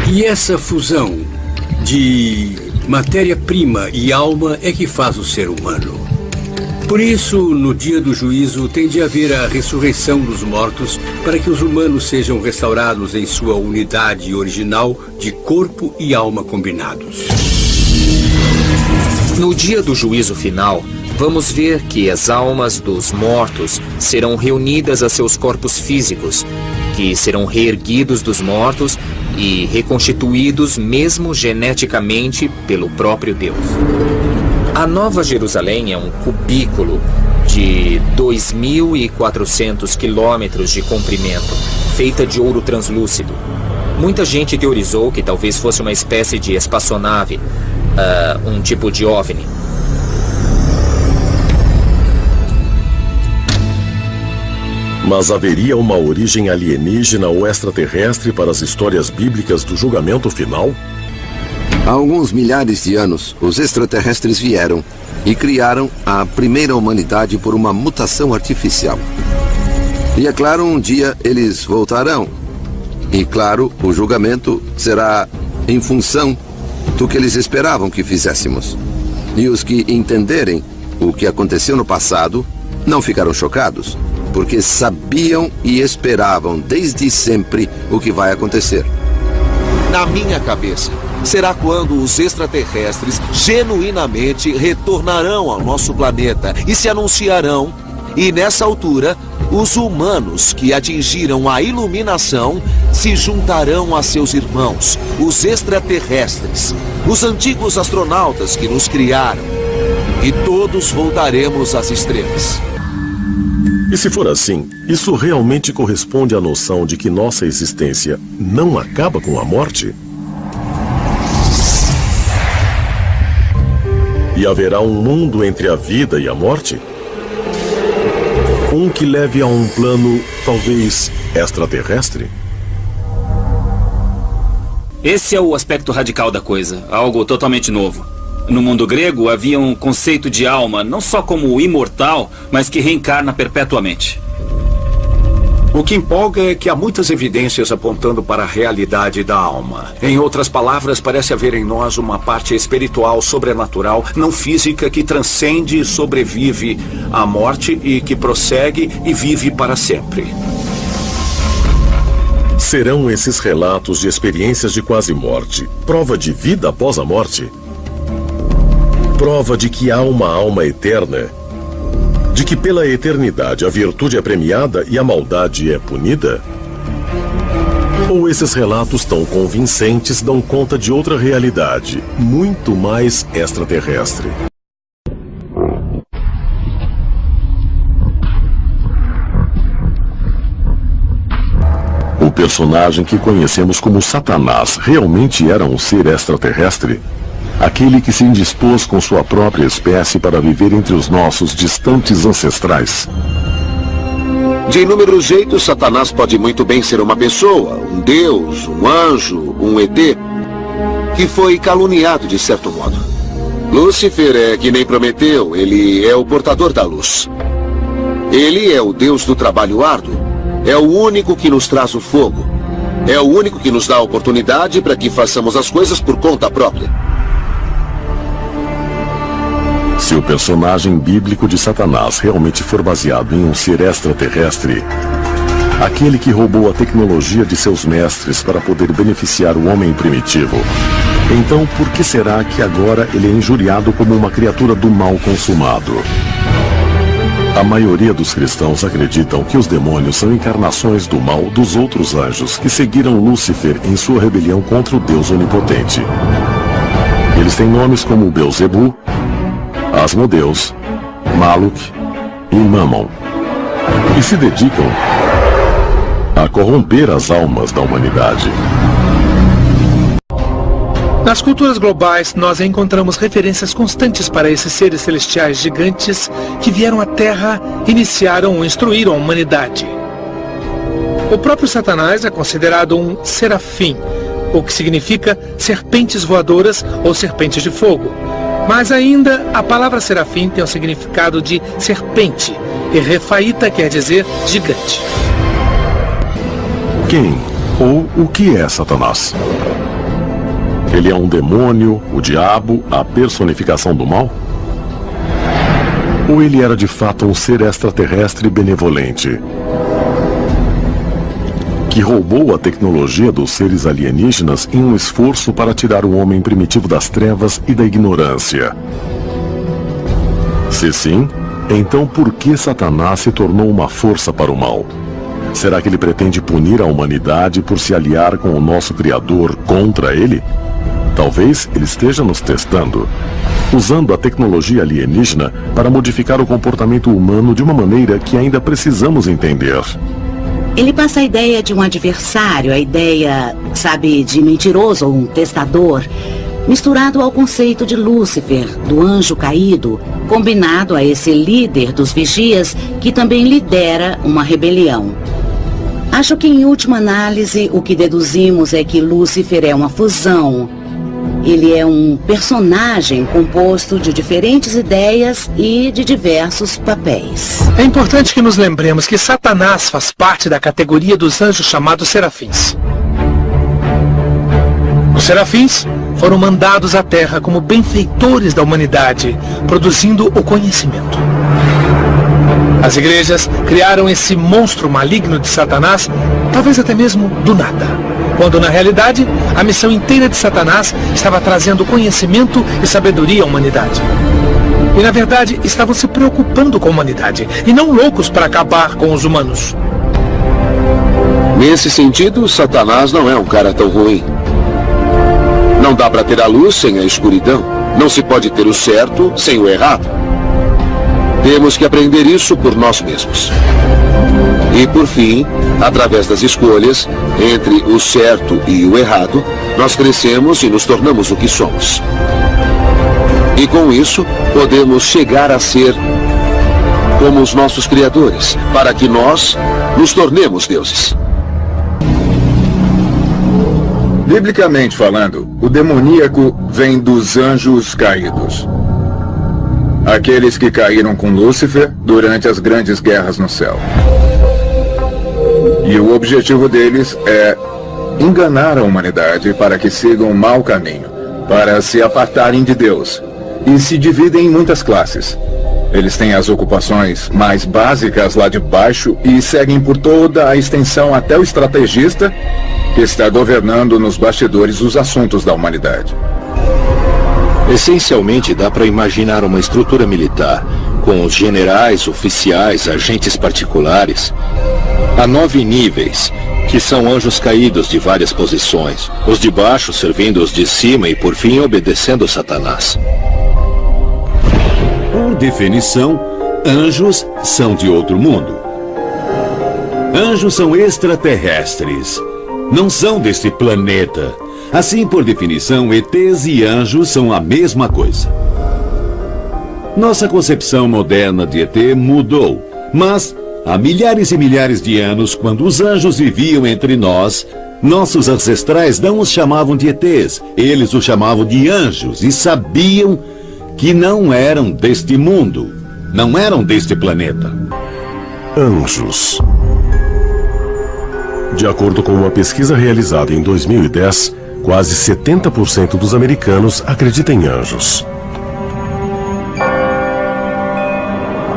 E essa fusão de matéria-prima e alma é que faz o ser humano. Por isso, no dia do juízo, tem de haver a ressurreição dos mortos para que os humanos sejam restaurados em sua unidade original de corpo e alma combinados. No dia do juízo final, vamos ver que as almas dos mortos serão reunidas a seus corpos físicos, que serão reerguidos dos mortos e reconstituídos mesmo geneticamente pelo próprio Deus. A Nova Jerusalém é um cubículo de 2.400 quilômetros de comprimento, feita de ouro translúcido. Muita gente teorizou que talvez fosse uma espécie de espaçonave, um tipo de OVNI. Mas haveria uma origem alienígena ou extraterrestre para as histórias bíblicas do julgamento final? Há alguns milhares de anos, os extraterrestres vieram e criaram a primeira humanidade por uma mutação artificial. E é claro, um dia eles voltarão. E claro, o julgamento será em função do que eles esperavam que fizéssemos. E os que entenderem o que aconteceu no passado não ficaram chocados, porque sabiam e esperavam desde sempre o que vai acontecer. Na minha cabeça, será quando os extraterrestres genuinamente retornarão ao nosso planeta e se anunciarão, e nessa altura, os humanos que atingiram a iluminação se juntarão a seus irmãos, os extraterrestres, os antigos astronautas que nos criaram, e todos voltaremos às estrelas. E se for assim, isso realmente corresponde à noção de que nossa existência não acaba com a morte? E haverá um mundo entre a vida e a morte? Um que leve a um plano, talvez, extraterrestre? Esse é o aspecto radical da coisa, algo totalmente novo. No mundo grego havia um conceito de alma, não só como imortal, mas que reencarna perpetuamente. O que empolga é que há muitas evidências apontando para a realidade da alma. Em outras palavras, parece haver em nós uma parte espiritual, sobrenatural, não física, que transcende e sobrevive à morte e que prossegue e vive para sempre. Serão esses relatos de experiências de quase morte prova de vida após a morte? Prova de que há uma alma eterna? De que pela eternidade a virtude é premiada e a maldade é punida? Ou esses relatos tão convincentes dão conta de outra realidade, muito mais extraterrestre? O personagem que conhecemos como Satanás realmente era um ser extraterrestre? Aquele que se indispôs com sua própria espécie para viver entre os nossos distantes ancestrais? De inúmeros jeitos, Satanás pode muito bem ser uma pessoa, um deus, um anjo, um ET, que foi caluniado de certo modo. Lúcifer é que nem Prometeu, ele é o portador da luz. Ele é o deus do trabalho árduo, é o único que nos traz o fogo, é o único que nos dá a oportunidade para que façamos as coisas por conta própria. Se o personagem bíblico de Satanás realmente for baseado em um ser extraterrestre, aquele que roubou a tecnologia de seus mestres para poder beneficiar o homem primitivo, então por que será que agora ele é injuriado como uma criatura do mal consumado? A maioria dos cristãos acreditam que os demônios são encarnações do mal dos outros anjos que seguiram Lúcifer em sua rebelião contra o Deus onipotente. Eles têm nomes como Belzebu, Asmodeus, Maluk e Mammon, e se dedicam a corromper as almas da humanidade. Nas culturas globais, nós encontramos referências constantes para esses seres celestiais gigantes que vieram à Terra, iniciaram ou instruíram a humanidade. O próprio Satanás é considerado um serafim, o que significa serpentes voadoras ou serpentes de fogo. Mas ainda, a palavra serafim tem o significado de serpente, e refaíta quer dizer gigante. Quem ou o que é Satanás? Ele é um demônio, o diabo, a personificação do mal? Ou ele era de fato um ser extraterrestre benevolente, que roubou a tecnologia dos seres alienígenas em um esforço para tirar o homem primitivo das trevas e da ignorância? Se sim, então por que Satanás se tornou uma força para o mal? Será que ele pretende punir a humanidade por se aliar com o nosso Criador contra ele? Talvez ele esteja nos testando, usando a tecnologia alienígena para modificar o comportamento humano de uma maneira que ainda precisamos entender. Ele passa a ideia de um adversário, a ideia, sabe, de mentiroso ou um testador, misturado ao conceito de Lúcifer, do anjo caído, combinado a esse líder dos vigias que também lidera uma rebelião. Acho que, em última análise, o que deduzimos é que Lúcifer é uma fusão. Ele é um personagem composto de diferentes ideias e de diversos papéis. É importante que nos lembremos que Satanás faz parte da categoria dos anjos chamados serafins. Os serafins foram mandados à Terra como benfeitores da humanidade, produzindo o conhecimento. As igrejas criaram esse monstro maligno de Satanás, talvez até mesmo do nada, quando na realidade a missão inteira de Satanás estava trazendo conhecimento e sabedoria à humanidade. E na verdade estavam se preocupando com a humanidade e não loucos para acabar com os humanos. Nesse sentido, Satanás não é um cara tão ruim. Não dá para ter a luz sem a escuridão. Não se pode ter o certo sem o errado. Temos que aprender isso por nós mesmos. E por fim, através das escolhas entre o certo e o errado, nós crescemos e nos tornamos o que somos. E com isso, podemos chegar a ser como os nossos criadores, para que nós nos tornemos deuses. Biblicamente falando, o demoníaco vem dos anjos caídos. Aqueles que caíram com Lúcifer durante as grandes guerras no céu. E o objetivo deles é enganar a humanidade para que sigam um mau caminho, para se apartarem de Deus. E se dividem em muitas classes. Eles têm as ocupações mais básicas lá de baixo e seguem por toda a extensão até o estrategista que está governando nos bastidores os assuntos da humanidade. Essencialmente, dá para imaginar uma estrutura militar, com os generais, oficiais, agentes particulares. Há 9 níveis, que são anjos caídos de várias posições. Os de baixo servindo os de cima e, por fim, obedecendo Satanás. Por definição, anjos são de outro mundo. Anjos são extraterrestres. Não são deste planeta. Assim, por definição, ETs e anjos são a mesma coisa. Nossa concepção moderna de ET mudou, mas há milhares e milhares de anos, quando os anjos viviam entre nós, nossos ancestrais não os chamavam de ETs, eles os chamavam de anjos e sabiam que não eram deste mundo, não eram deste planeta. Anjos. De acordo com uma pesquisa realizada em 2010, quase 70% dos americanos acreditam em anjos.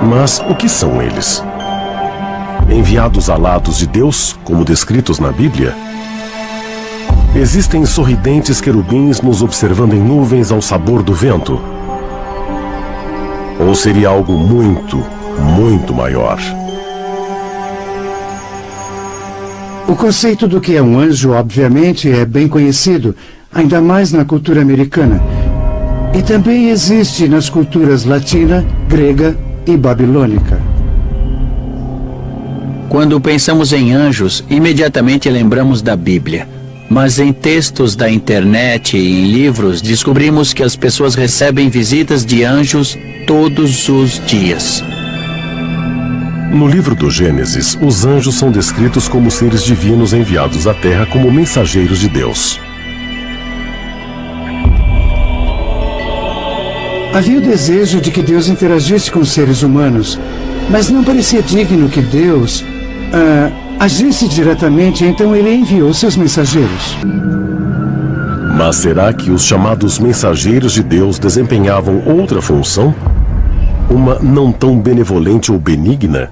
Mas o que são eles? Enviados alados de Deus, como descritos na Bíblia? Existem sorridentes querubins nos observando em nuvens ao sabor do vento? Ou seria algo muito, muito maior? O conceito do que é um anjo, obviamente, é bem conhecido, ainda mais na cultura americana. E também existe nas culturas latina, grega e babilônica. Quando pensamos em anjos, imediatamente lembramos da Bíblia. Mas em textos da internet e em livros, descobrimos que as pessoas recebem visitas de anjos todos os dias. No livro do Gênesis, os anjos são descritos como seres divinos enviados à Terra como mensageiros de Deus. Havia o desejo de que Deus interagisse com os seres humanos, mas não parecia digno que Deus agisse diretamente, então ele enviou seus mensageiros. Mas será que os chamados mensageiros de Deus desempenhavam outra função? Uma não tão benevolente ou benigna?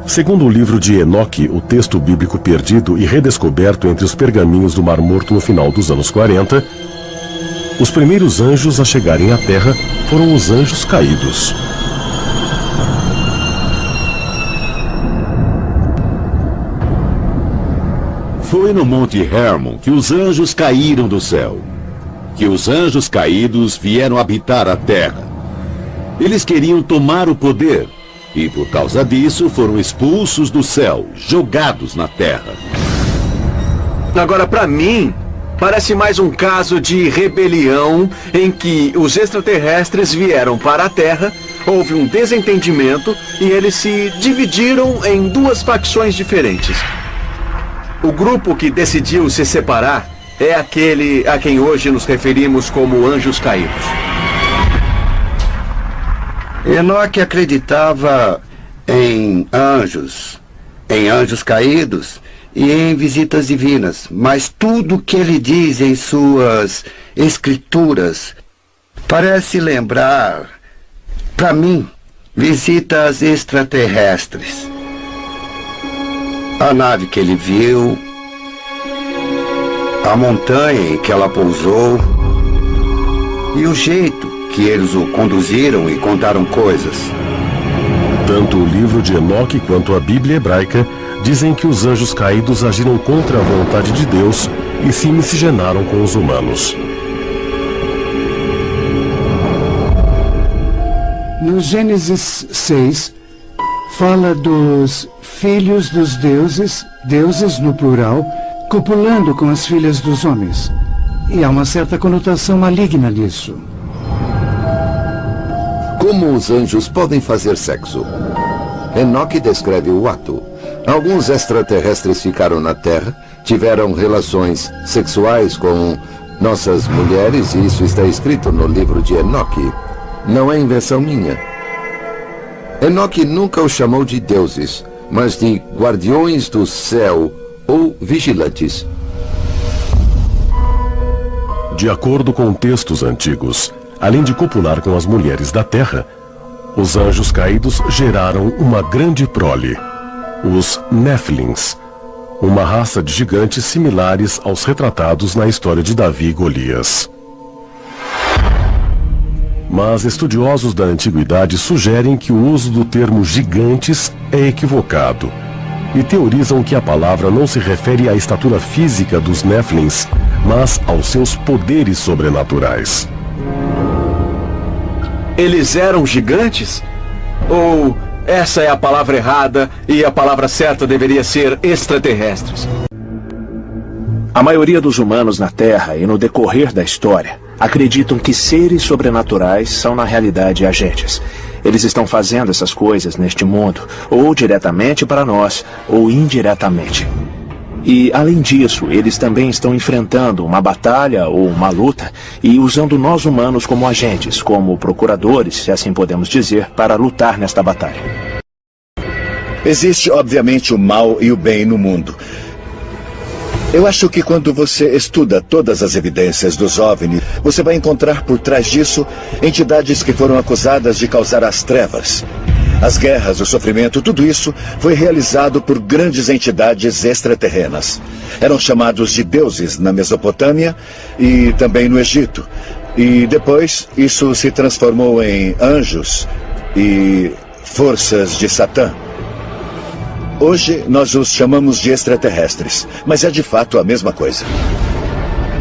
Segundo o livro de Enoque, o texto bíblico perdido e redescoberto entre os pergaminhos do Mar Morto no final dos anos 40, os primeiros anjos a chegarem à Terra foram os anjos caídos. Foi no Monte Hermon que os anjos caíram do céu. Que os anjos caídos vieram habitar a Terra. Eles queriam tomar o poder. E por causa disso foram expulsos do céu, jogados na Terra. Agora, para mim, parece mais um caso de rebelião em que os extraterrestres vieram para a Terra, houve um desentendimento e eles se dividiram em 2 facções diferentes. O grupo que decidiu se separar é aquele a quem hoje nos referimos como anjos caídos. Enoque acreditava em anjos caídos e em visitas divinas, mas tudo que ele diz em suas escrituras parece lembrar, para mim, visitas extraterrestres. A nave que ele viu, a montanha em que ela pousou e o jeito que eles o conduziram e contaram coisas. Tanto o livro de Enoque quanto a Bíblia hebraica dizem que os anjos caídos agiram contra a vontade de Deus e se miscigenaram com os humanos. Gênesis 6 fala dos filhos dos deuses, deuses no plural, copulando com as filhas dos homens. E há uma certa conotação maligna nisso. Como os anjos podem fazer sexo? Enoque descreve o ato. Alguns extraterrestres ficaram na Terra, tiveram relações sexuais com nossas mulheres, e isso está escrito no livro de Enoque. Não é invenção minha. Enoque nunca os chamou de deuses, mas de guardiões do céu ou vigilantes. De acordo com textos antigos, além de copular com as mulheres da terra, os anjos caídos geraram uma grande prole, os Néfilins, uma raça de gigantes similares aos retratados na história de Davi e Golias. Mas estudiosos da antiguidade sugerem que o uso do termo gigantes é equivocado e teorizam que a palavra não se refere à estatura física dos Néfilins, mas aos seus poderes sobrenaturais. Eles eram gigantes? Ou essa é a palavra errada e a palavra certa deveria ser extraterrestres? A maioria dos humanos na Terra e no decorrer da história acreditam que seres sobrenaturais são na realidade agentes. Eles estão fazendo essas coisas neste mundo, ou diretamente para nós, ou indiretamente. E, além disso, eles também estão enfrentando uma batalha ou uma luta e usando nós humanos como agentes, como procuradores, se assim podemos dizer, para lutar nesta batalha. Existe, obviamente, o mal e o bem no mundo. Eu acho que quando você estuda todas as evidências dos OVNI, você vai encontrar por trás disso entidades que foram acusadas de causar as trevas. As guerras, o sofrimento, tudo isso foi realizado por grandes entidades extraterrenas. Eram chamados de deuses na Mesopotâmia e também no Egito. E depois isso se transformou em anjos e forças de Satã. Hoje nós os chamamos de extraterrestres, mas é de fato a mesma coisa.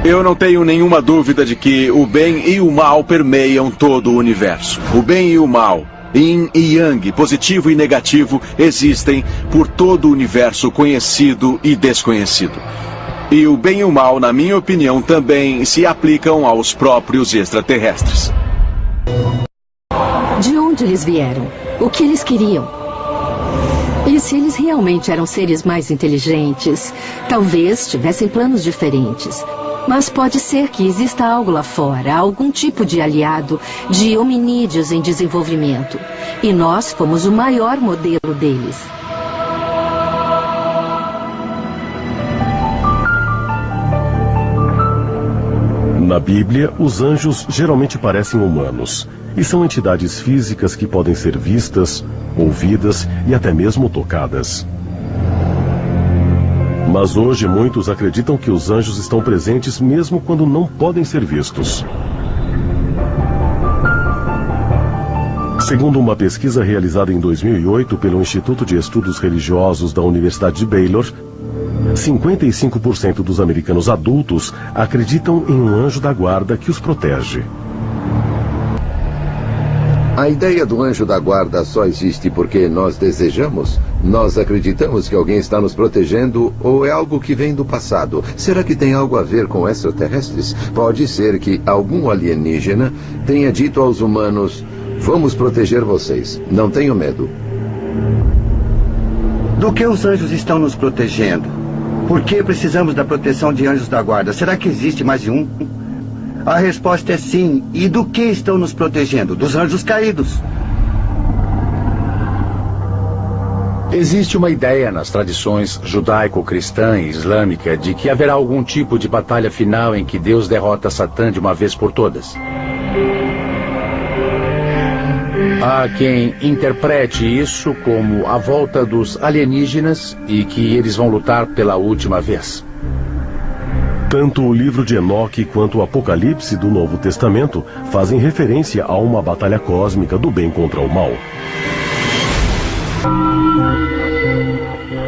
Eu não tenho nenhuma dúvida de que o bem e o mal permeiam todo o universo. O bem e o mal, yin e yang, positivo e negativo, existem por todo o universo conhecido e desconhecido. E o bem e o mal, na minha opinião, também se aplicam aos próprios extraterrestres. De onde eles vieram? O que eles queriam? E se eles realmente eram seres mais inteligentes, talvez tivessem planos diferentes. Mas pode ser que exista algo lá fora, algum tipo de aliado, de hominídeos em desenvolvimento. E nós fomos o maior modelo deles. Na Bíblia, os anjos geralmente parecem humanos e são entidades físicas que podem ser vistas, ouvidas e até mesmo tocadas. Mas hoje muitos acreditam que os anjos estão presentes mesmo quando não podem ser vistos. Segundo uma pesquisa realizada em 2008 pelo Instituto de Estudos Religiosos da Universidade de Baylor, 55% dos americanos adultos acreditam em um anjo da guarda que os protege. A ideia do anjo da guarda só existe porque nós desejamos? Nós acreditamos que alguém está nos protegendo ou é algo que vem do passado? Será que tem algo a ver com extraterrestres? Pode ser que algum alienígena tenha dito aos humanos: vamos proteger vocês, não tenham medo. Do que os anjos estão nos protegendo? Por que precisamos da proteção de anjos da guarda? Será que existe mais de um? A resposta é sim. E do que estão nos protegendo? Dos anjos caídos. Existe uma ideia nas tradições judaico-cristã e islâmica de que haverá algum tipo de batalha final em que Deus derrota Satã de uma vez por todas. Há quem interprete isso como a volta dos alienígenas e que eles vão lutar pela última vez. Tanto o livro de Enoque quanto o Apocalipse do Novo Testamento fazem referência a uma batalha cósmica do bem contra o mal.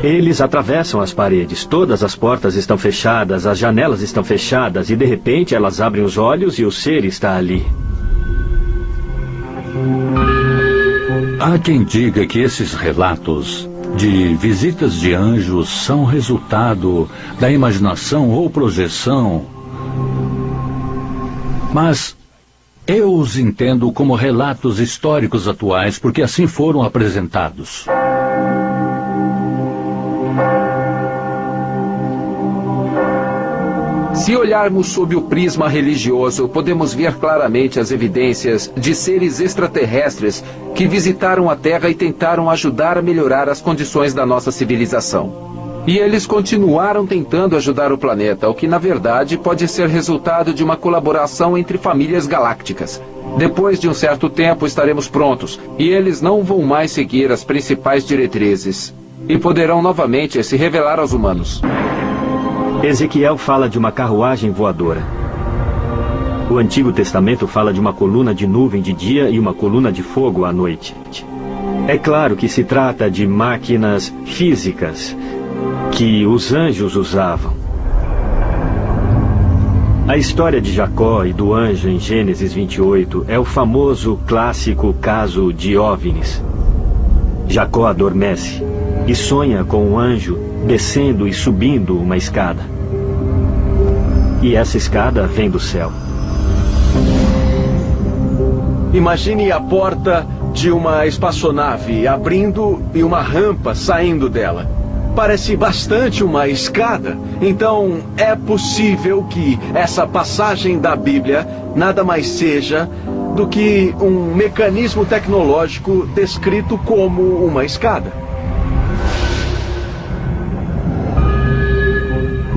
Eles atravessam as paredes, todas as portas estão fechadas, as janelas estão fechadas e de repente elas abrem os olhos e o ser está ali. Há quem diga que esses relatos de visitas de anjos são resultado da imaginação ou projeção. Mas eu os entendo como relatos históricos atuais, porque assim foram apresentados. Se olharmos sob o prisma religioso, podemos ver claramente as evidências de seres extraterrestres que visitaram a Terra e tentaram ajudar a melhorar as condições da nossa civilização. E eles continuaram tentando ajudar o planeta, o que na verdade pode ser resultado de uma colaboração entre famílias galácticas. Depois de um certo tempo estaremos prontos, e eles não vão mais seguir as principais diretrizes, e poderão novamente se revelar aos humanos. Ezequiel fala de uma carruagem voadora. O Antigo Testamento fala de uma coluna de nuvem de dia e uma coluna de fogo à noite. É claro que se trata de máquinas físicas que os anjos usavam. A história de Jacó e do anjo em Gênesis 28 é o famoso clássico caso de OVNIs. Jacó adormece e sonha com um anjo descendo e subindo uma escada. E essa escada vem do céu. Imagine a porta de uma espaçonave abrindo e uma rampa saindo dela. Parece bastante uma escada. Então é possível que essa passagem da Bíblia nada mais seja do que um mecanismo tecnológico descrito como uma escada.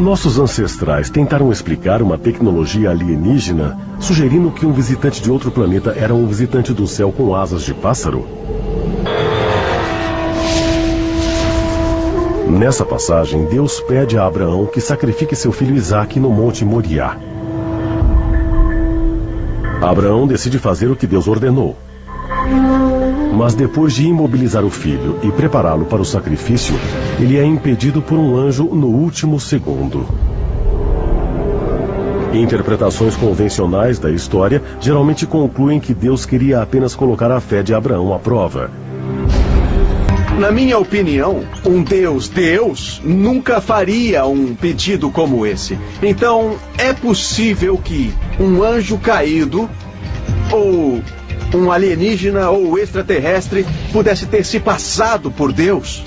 Nossos ancestrais tentaram explicar uma tecnologia alienígena, sugerindo que um visitante de outro planeta era um visitante do céu com asas de pássaro. Nessa passagem, Deus pede a Abraão que sacrifique seu filho Isaque no Monte Moriá. Abraão decide fazer o que Deus ordenou. Mas depois de imobilizar o filho e prepará-lo para o sacrifício, ele é impedido por um anjo no último segundo. Interpretações convencionais da história geralmente concluem que Deus queria apenas colocar a fé de Abraão à prova. Na minha opinião, um Deus nunca faria um pedido como esse. Então, é possível que um anjo caído ou um alienígena ou extraterrestre pudesse ter se passado por Deus?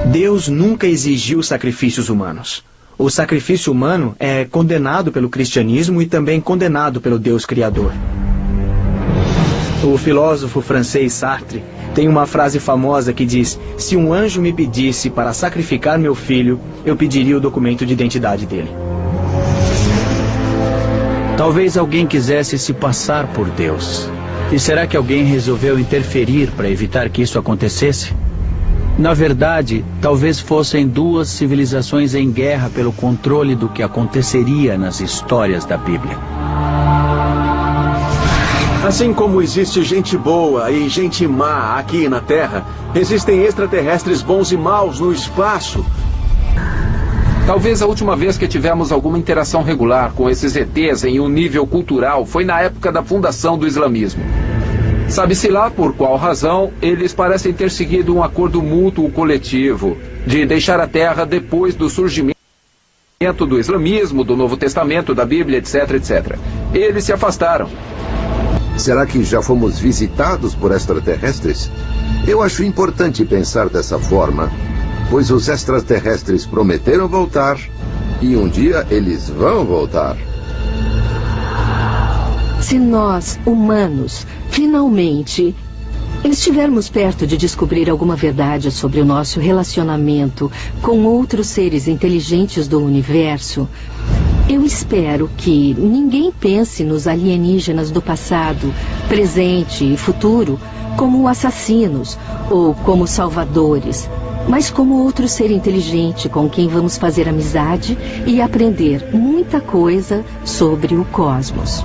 Deus nunca exigiu sacrifícios humanos. O sacrifício humano é condenado pelo cristianismo e também condenado pelo Deus Criador. O filósofo francês Sartre tem uma frase famosa que diz: se um anjo me pedisse para sacrificar meu filho, eu pediria o documento de identidade dele. Talvez alguém quisesse se passar por Deus. E será que alguém resolveu interferir para evitar que isso acontecesse? Na verdade, talvez fossem duas civilizações em guerra pelo controle do que aconteceria nas histórias da Bíblia. Assim como existe gente boa e gente má aqui na Terra, existem extraterrestres bons e maus no espaço. Talvez a última vez que tivemos alguma interação regular com esses ETs em um nível cultural foi na época da fundação do islamismo. Sabe-se lá por qual razão, eles parecem ter seguido um acordo mútuo coletivo de deixar a Terra depois do surgimento do islamismo, do Novo Testamento, da Bíblia, etc, etc. Eles se afastaram. Será que já fomos visitados por extraterrestres? Eu acho importante pensar dessa forma, pois os extraterrestres prometeram voltar e um dia eles vão voltar. Se nós, humanos, finalmente estivermos perto de descobrir alguma verdade sobre o nosso relacionamento com outros seres inteligentes do universo, eu espero que ninguém pense nos alienígenas do passado, presente e futuro como assassinos ou como salvadores, mas como outro ser inteligente com quem vamos fazer amizade e aprender muita coisa sobre o cosmos.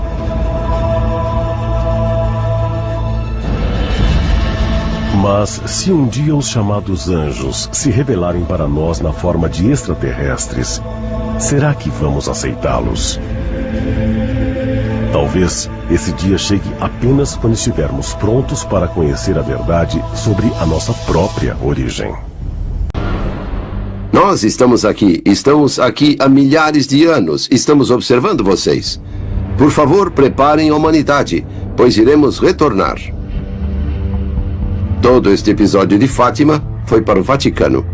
Mas se um dia os chamados anjos se revelarem para nós na forma de extraterrestres, será que vamos aceitá-los? Talvez Talvez esse dia chegue apenas quando estivermos prontos para conhecer a verdade sobre a nossa própria origem. Nós estamos aqui há milhares de anos, estamos observando vocês. Por favor, preparem a humanidade, pois iremos retornar. Todo este episódio de Fátima foi para o Vaticano.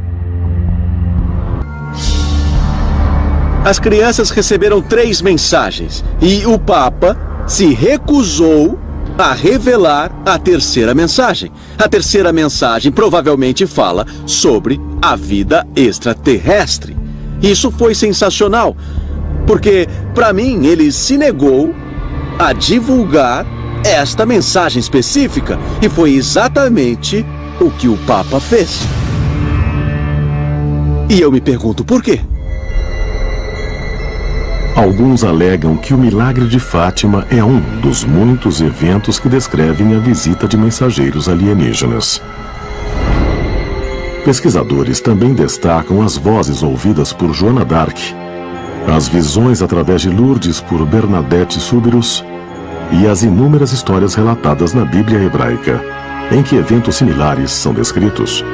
As crianças receberam 3 mensagens e o Papa se recusou a revelar a terceira mensagem. A terceira mensagem provavelmente fala sobre a vida extraterrestre. Isso foi sensacional, porque, para mim, ele se negou a divulgar esta mensagem específica e foi exatamente o que o Papa fez. E eu me pergunto por quê? Alguns alegam que o milagre de Fátima é um dos muitos eventos que descrevem a visita de mensageiros alienígenas. Pesquisadores também destacam as vozes ouvidas por Joana d'Arc, as visões através de Lourdes por Bernadette Soubirous e as inúmeras histórias relatadas na Bíblia hebraica, em que eventos similares são descritos.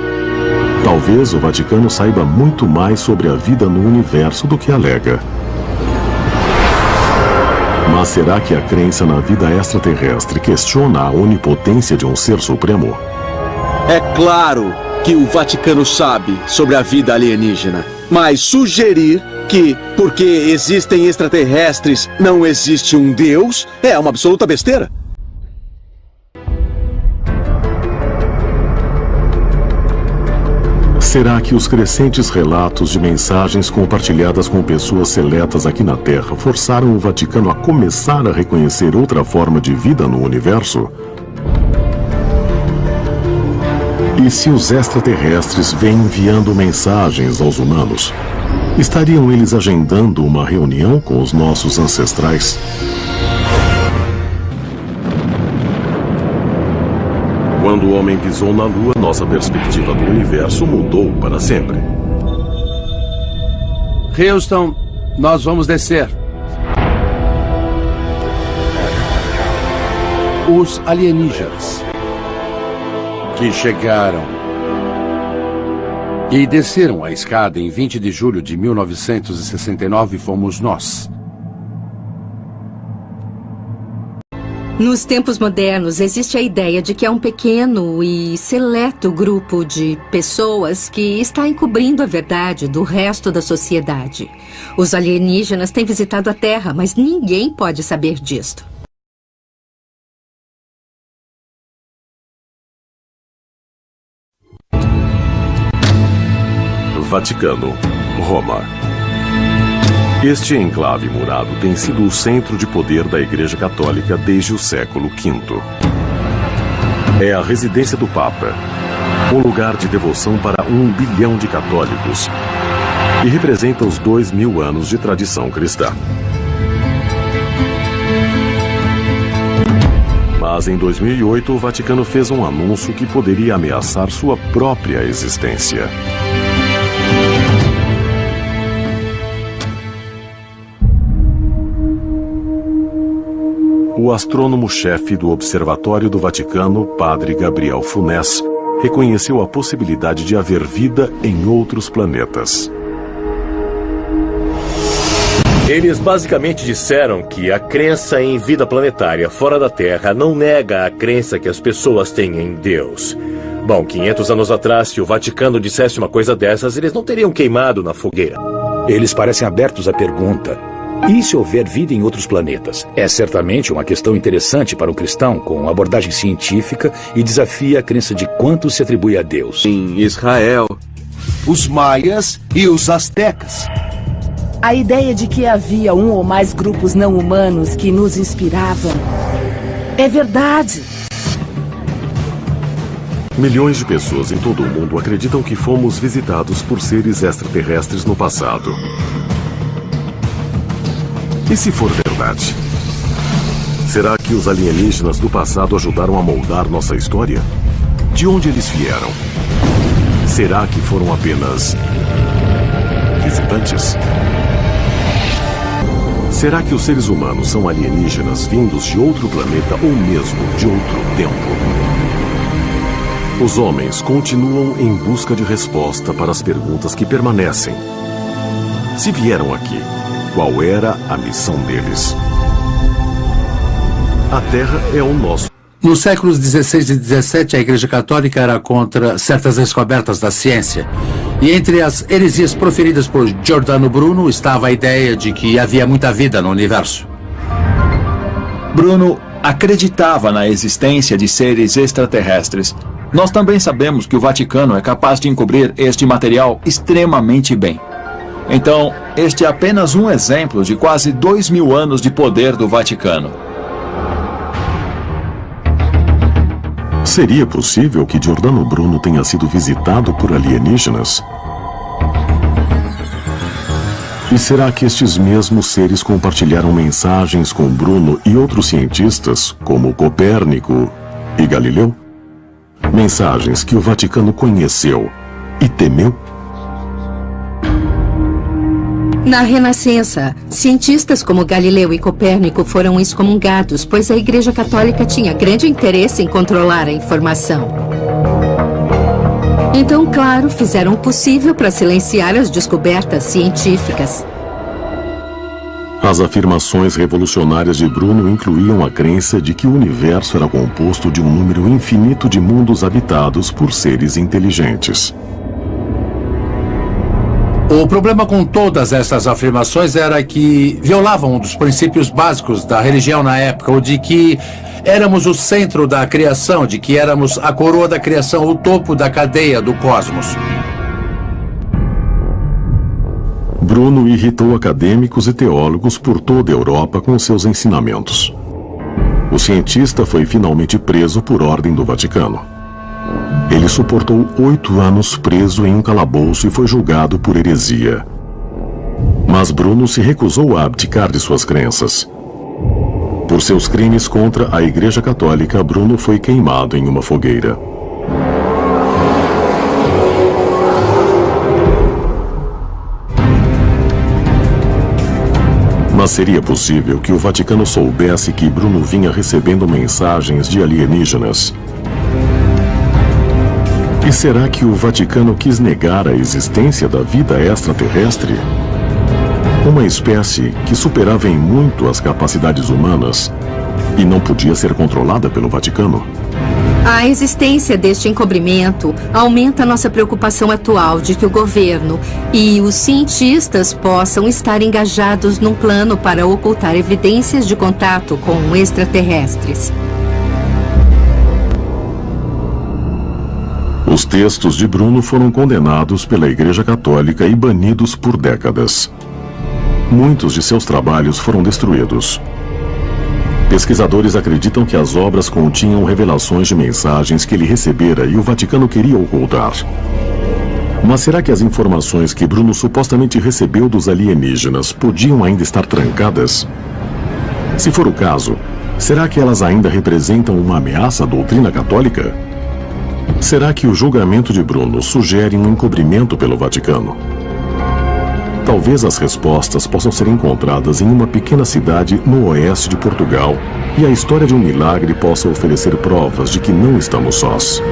Talvez o Vaticano saiba muito mais sobre a vida no universo do que alega. Mas será que a crença na vida extraterrestre questiona a onipotência de um ser supremo? É claro que o Vaticano sabe sobre a vida alienígena, mas sugerir que, porque existem extraterrestres, não existe um Deus, é uma absoluta besteira. Será que os crescentes relatos de mensagens compartilhadas com pessoas seletas aqui na Terra forçaram o Vaticano a começar a reconhecer outra forma de vida no universo? E se os extraterrestres vêm enviando mensagens aos humanos, estariam eles agendando uma reunião com os nossos ancestrais? Quando o homem pisou na Lua, nossa perspectiva do universo mudou para sempre. Houston, nós vamos descer. Os alienígenas que chegaram e desceram a escada em 20 de julho de 1969 fomos nós. Nos tempos modernos, existe a ideia de que é um pequeno e seleto grupo de pessoas que está encobrindo a verdade do resto da sociedade. Os alienígenas têm visitado a Terra, mas ninguém pode saber disto. Vaticano, Roma. Este enclave murado tem sido o centro de poder da Igreja Católica desde o século V. É a residência do Papa, um lugar de devoção para 1 bilhão de católicos e representa os 2000 anos de tradição cristã. Mas em 2008, o Vaticano fez um anúncio que poderia ameaçar sua própria existência. O astrônomo-chefe do Observatório do Vaticano, Padre Gabriel Funès, reconheceu a possibilidade de haver vida em outros planetas. Eles basicamente disseram que a crença em vida planetária fora da Terra não nega a crença que as pessoas têm em Deus. Bom, 500 anos atrás, se o Vaticano dissesse uma coisa dessas, eles não teriam queimado na fogueira. Eles parecem abertos à pergunta: e se houver vida em outros planetas? É certamente uma questão interessante para um cristão com abordagem científica e desafia a crença de quanto se atribui a Deus. Em Israel, os maias e os astecas. A ideia de que havia um ou mais grupos não humanos que nos inspiravam é verdade. Milhões de pessoas em todo o mundo acreditam que fomos visitados por seres extraterrestres no passado. E se for verdade? Será que os alienígenas do passado ajudaram a moldar nossa história? De onde eles vieram? Será que foram apenas visitantes? Será que os seres humanos são alienígenas vindos de outro planeta ou mesmo de outro tempo? Os homens continuam em busca de resposta para as perguntas que permanecem. Se vieram aqui, qual era a missão deles? A Terra é o nosso. Nos séculos XVI e XVII, a Igreja Católica era contra certas descobertas da ciência. E entre as heresias proferidas por Giordano Bruno estava a ideia de que havia muita vida no universo. Bruno acreditava na existência de seres extraterrestres. Nós também sabemos que o Vaticano é capaz de encobrir este material extremamente bem. Então, este é apenas um exemplo de quase 2000 anos de poder do Vaticano. Seria possível que Giordano Bruno tenha sido visitado por alienígenas? E será que estes mesmos seres compartilharam mensagens com Bruno e outros cientistas, como Copérnico e Galileu? Mensagens que o Vaticano conheceu e temeu? Na Renascença, cientistas como Galileu e Copérnico foram excomungados, pois a Igreja Católica tinha grande interesse em controlar a informação. Então, claro, fizeram o possível para silenciar as descobertas científicas. As afirmações revolucionárias de Bruno incluíam a crença de que o universo era composto de um número infinito de mundos habitados por seres inteligentes. O problema com todas essas afirmações era que violavam um dos princípios básicos da religião na época, o de que éramos o centro da criação, de que éramos a coroa da criação, o topo da cadeia do cosmos. Bruno irritou acadêmicos e teólogos por toda a Europa com seus ensinamentos. O cientista foi finalmente preso por ordem do Vaticano. Ele suportou 8 anos preso em um calabouço e foi julgado por heresia. Mas Bruno se recusou a abdicar de suas crenças. Por seus crimes contra a Igreja Católica, Bruno foi queimado em uma fogueira. Mas seria possível que o Vaticano soubesse que Bruno vinha recebendo mensagens de alienígenas? E será que o Vaticano quis negar a existência da vida extraterrestre? Uma espécie que superava em muito as capacidades humanas e não podia ser controlada pelo Vaticano? A existência deste encobrimento aumenta nossa preocupação atual de que o governo e os cientistas possam estar engajados num plano para ocultar evidências de contato com extraterrestres. Os textos de Bruno foram condenados pela Igreja Católica e banidos por décadas. Muitos de seus trabalhos foram destruídos. Pesquisadores acreditam que as obras continham revelações de mensagens que ele recebera e o Vaticano queria ocultar. Mas será que as informações que Bruno supostamente recebeu dos alienígenas podiam ainda estar trancadas? Se for o caso, será que elas ainda representam uma ameaça à doutrina católica? Será que o julgamento de Bruno sugere um encobrimento pelo Vaticano? Talvez as respostas possam ser encontradas em uma pequena cidade no oeste de Portugal e a história de um milagre possa oferecer provas de que não estamos sós.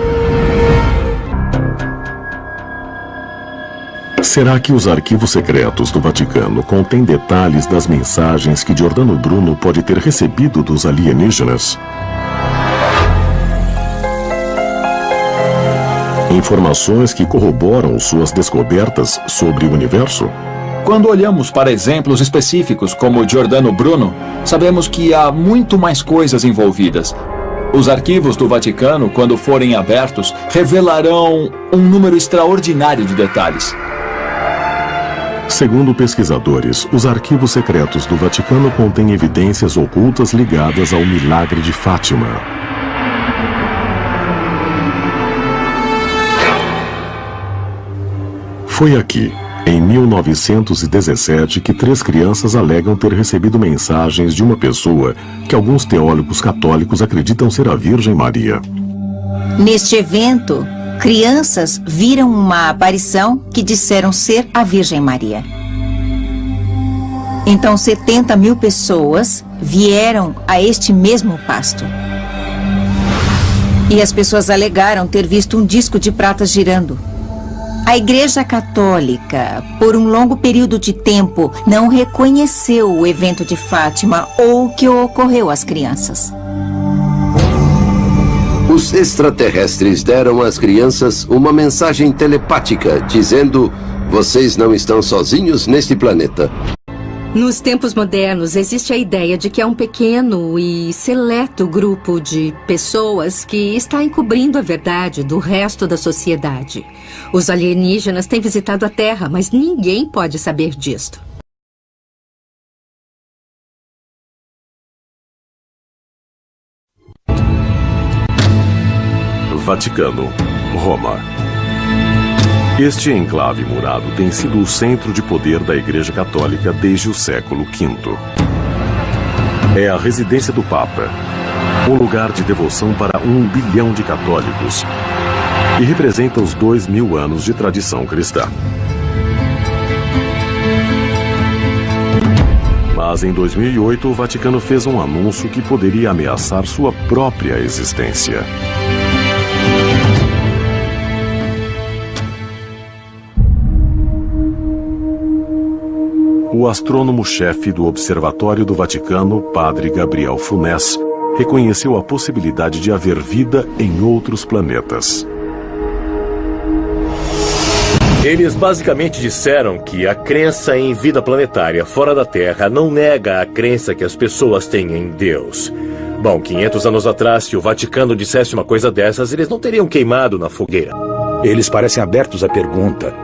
Será que os arquivos secretos do Vaticano contêm detalhes das mensagens que Giordano Bruno pode ter recebido dos alienígenas? Informações que corroboram suas descobertas sobre o universo? Quando olhamos para exemplos específicos como Giordano Bruno, sabemos que há muito mais coisas envolvidas. Os arquivos do Vaticano, quando forem abertos, revelarão um número extraordinário de detalhes. Segundo pesquisadores, os arquivos secretos do Vaticano contêm evidências ocultas ligadas ao milagre de Fátima. Foi aqui, em 1917, que 3 crianças alegam ter recebido mensagens de uma pessoa que alguns teólogos católicos acreditam ser a Virgem Maria. Neste evento, crianças viram uma aparição que disseram ser a Virgem Maria. Então 70 mil pessoas vieram a este mesmo pasto. E as pessoas alegaram ter visto um disco de prata girando. A Igreja Católica, por um longo período de tempo, não reconheceu o evento de Fátima ou o que ocorreu às crianças. Os extraterrestres deram às crianças uma mensagem telepática, dizendo: vocês não estão sozinhos neste planeta. Nos tempos modernos, existe a ideia de que há um pequeno e seleto grupo de pessoas que está encobrindo a verdade do resto da sociedade. Os alienígenas têm visitado a Terra, mas ninguém pode saber disto. Vaticano, Roma. Este enclave murado tem sido o centro de poder da Igreja Católica desde o século V. É a residência do Papa, um lugar de devoção para 1 bilhão de católicos e representa os 2000 anos de tradição cristã. Mas em 2008, o Vaticano fez um anúncio que poderia ameaçar sua própria existência. O astrônomo-chefe do Observatório do Vaticano, Padre Gabriel Funes, reconheceu a possibilidade de haver vida em outros planetas. Eles basicamente disseram que a crença em vida planetária fora da Terra não nega a crença que as pessoas têm em Deus. Bom, 500 anos atrás, se o Vaticano dissesse uma coisa dessas, eles não teriam queimado na fogueira. Eles parecem abertos à pergunta: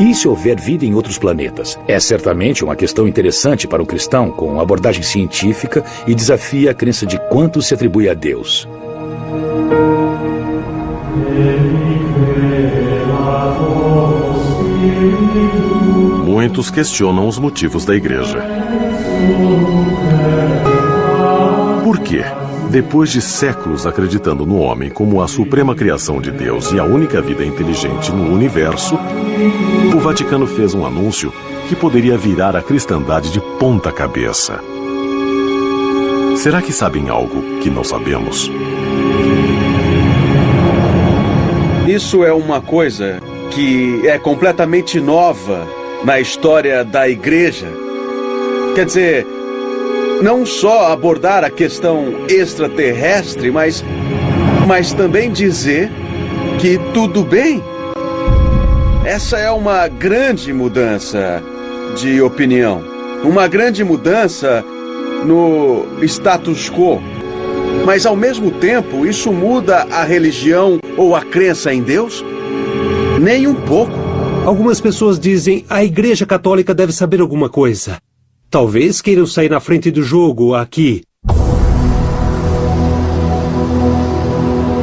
e se houver vida em outros planetas? É certamente uma questão interessante para um cristão com abordagem científica e desafia a crença de quanto se atribui a Deus. Muitos questionam os motivos da Igreja. Por quê? Depois de séculos acreditando no homem como a suprema criação de Deus e a única vida inteligente no universo, o Vaticano fez um anúncio que poderia virar a cristandade de ponta cabeça. Será que sabem algo que não sabemos? Isso é uma coisa que é completamente nova na história da Igreja. Quer dizer, não só abordar a questão extraterrestre, mas também dizer que tudo bem. Essa é uma grande mudança de opinião. Uma grande mudança no status quo. Mas, ao mesmo tempo, isso muda a religião ou a crença em Deus? Nem um pouco. Algumas pessoas dizem a Igreja Católica deve saber alguma coisa. Talvez queiram sair na frente do jogo aqui.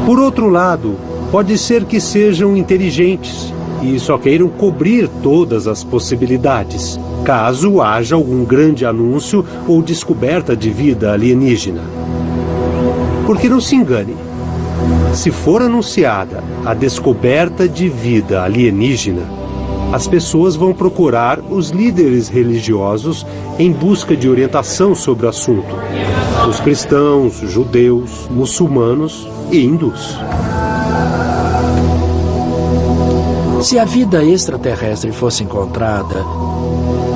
Por outro lado, pode ser que sejam inteligentes e só queiram cobrir todas as possibilidades, caso haja algum grande anúncio ou descoberta de vida alienígena. Porque não se engane, se for anunciada a descoberta de vida alienígena, as pessoas vão procurar os líderes religiosos em busca de orientação sobre o assunto. Os cristãos, judeus, muçulmanos e hindus. Se a vida extraterrestre fosse encontrada,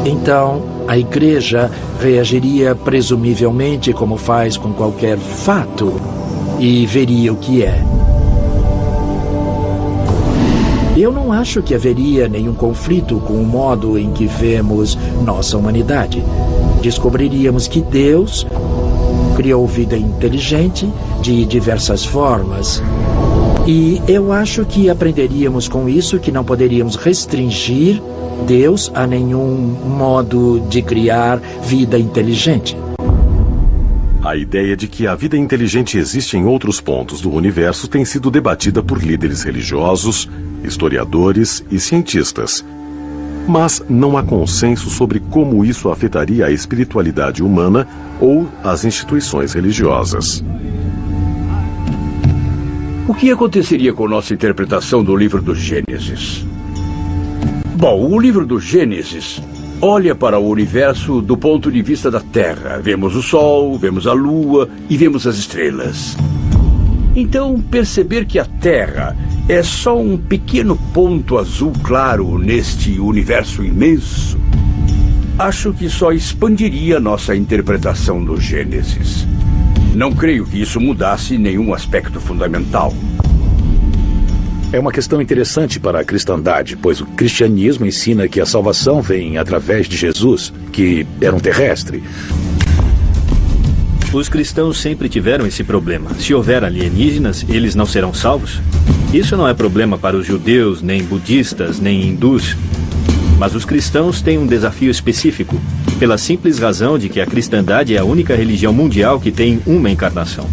então a Igreja reagiria presumivelmente como faz com qualquer fato e veria o que é. Eu não acho que haveria nenhum conflito com o modo em que vemos nossa humanidade. Descobriríamos que Deus criou vida inteligente de diversas formas. E eu acho que aprenderíamos com isso que não poderíamos restringir Deus a nenhum modo de criar vida inteligente. A ideia de que a vida inteligente existe em outros pontos do universo tem sido debatida por líderes religiosos, historiadores e cientistas. Mas não há consenso sobre como isso afetaria a espiritualidade humana ou as instituições religiosas. O que aconteceria com nossa interpretação do livro do Gênesis? Bom, o livro do Gênesis olha para o universo do ponto de vista da Terra. Vemos o Sol, vemos a Lua e vemos as estrelas. Então, perceber que a Terra é só um pequeno ponto azul claro neste universo imenso, acho que só expandiria nossa interpretação do Gênesis. Não creio que isso mudasse nenhum aspecto fundamental. É uma questão interessante para a cristandade, pois o cristianismo ensina que a salvação vem através de Jesus, que era um terrestre. Os cristãos sempre tiveram esse problema. Se houver alienígenas, eles não serão salvos? Isso não é problema para os judeus, nem budistas, nem hindus. Mas os cristãos têm um desafio específico, pela simples razão de que a cristandade é a única religião mundial que tem uma encarnação.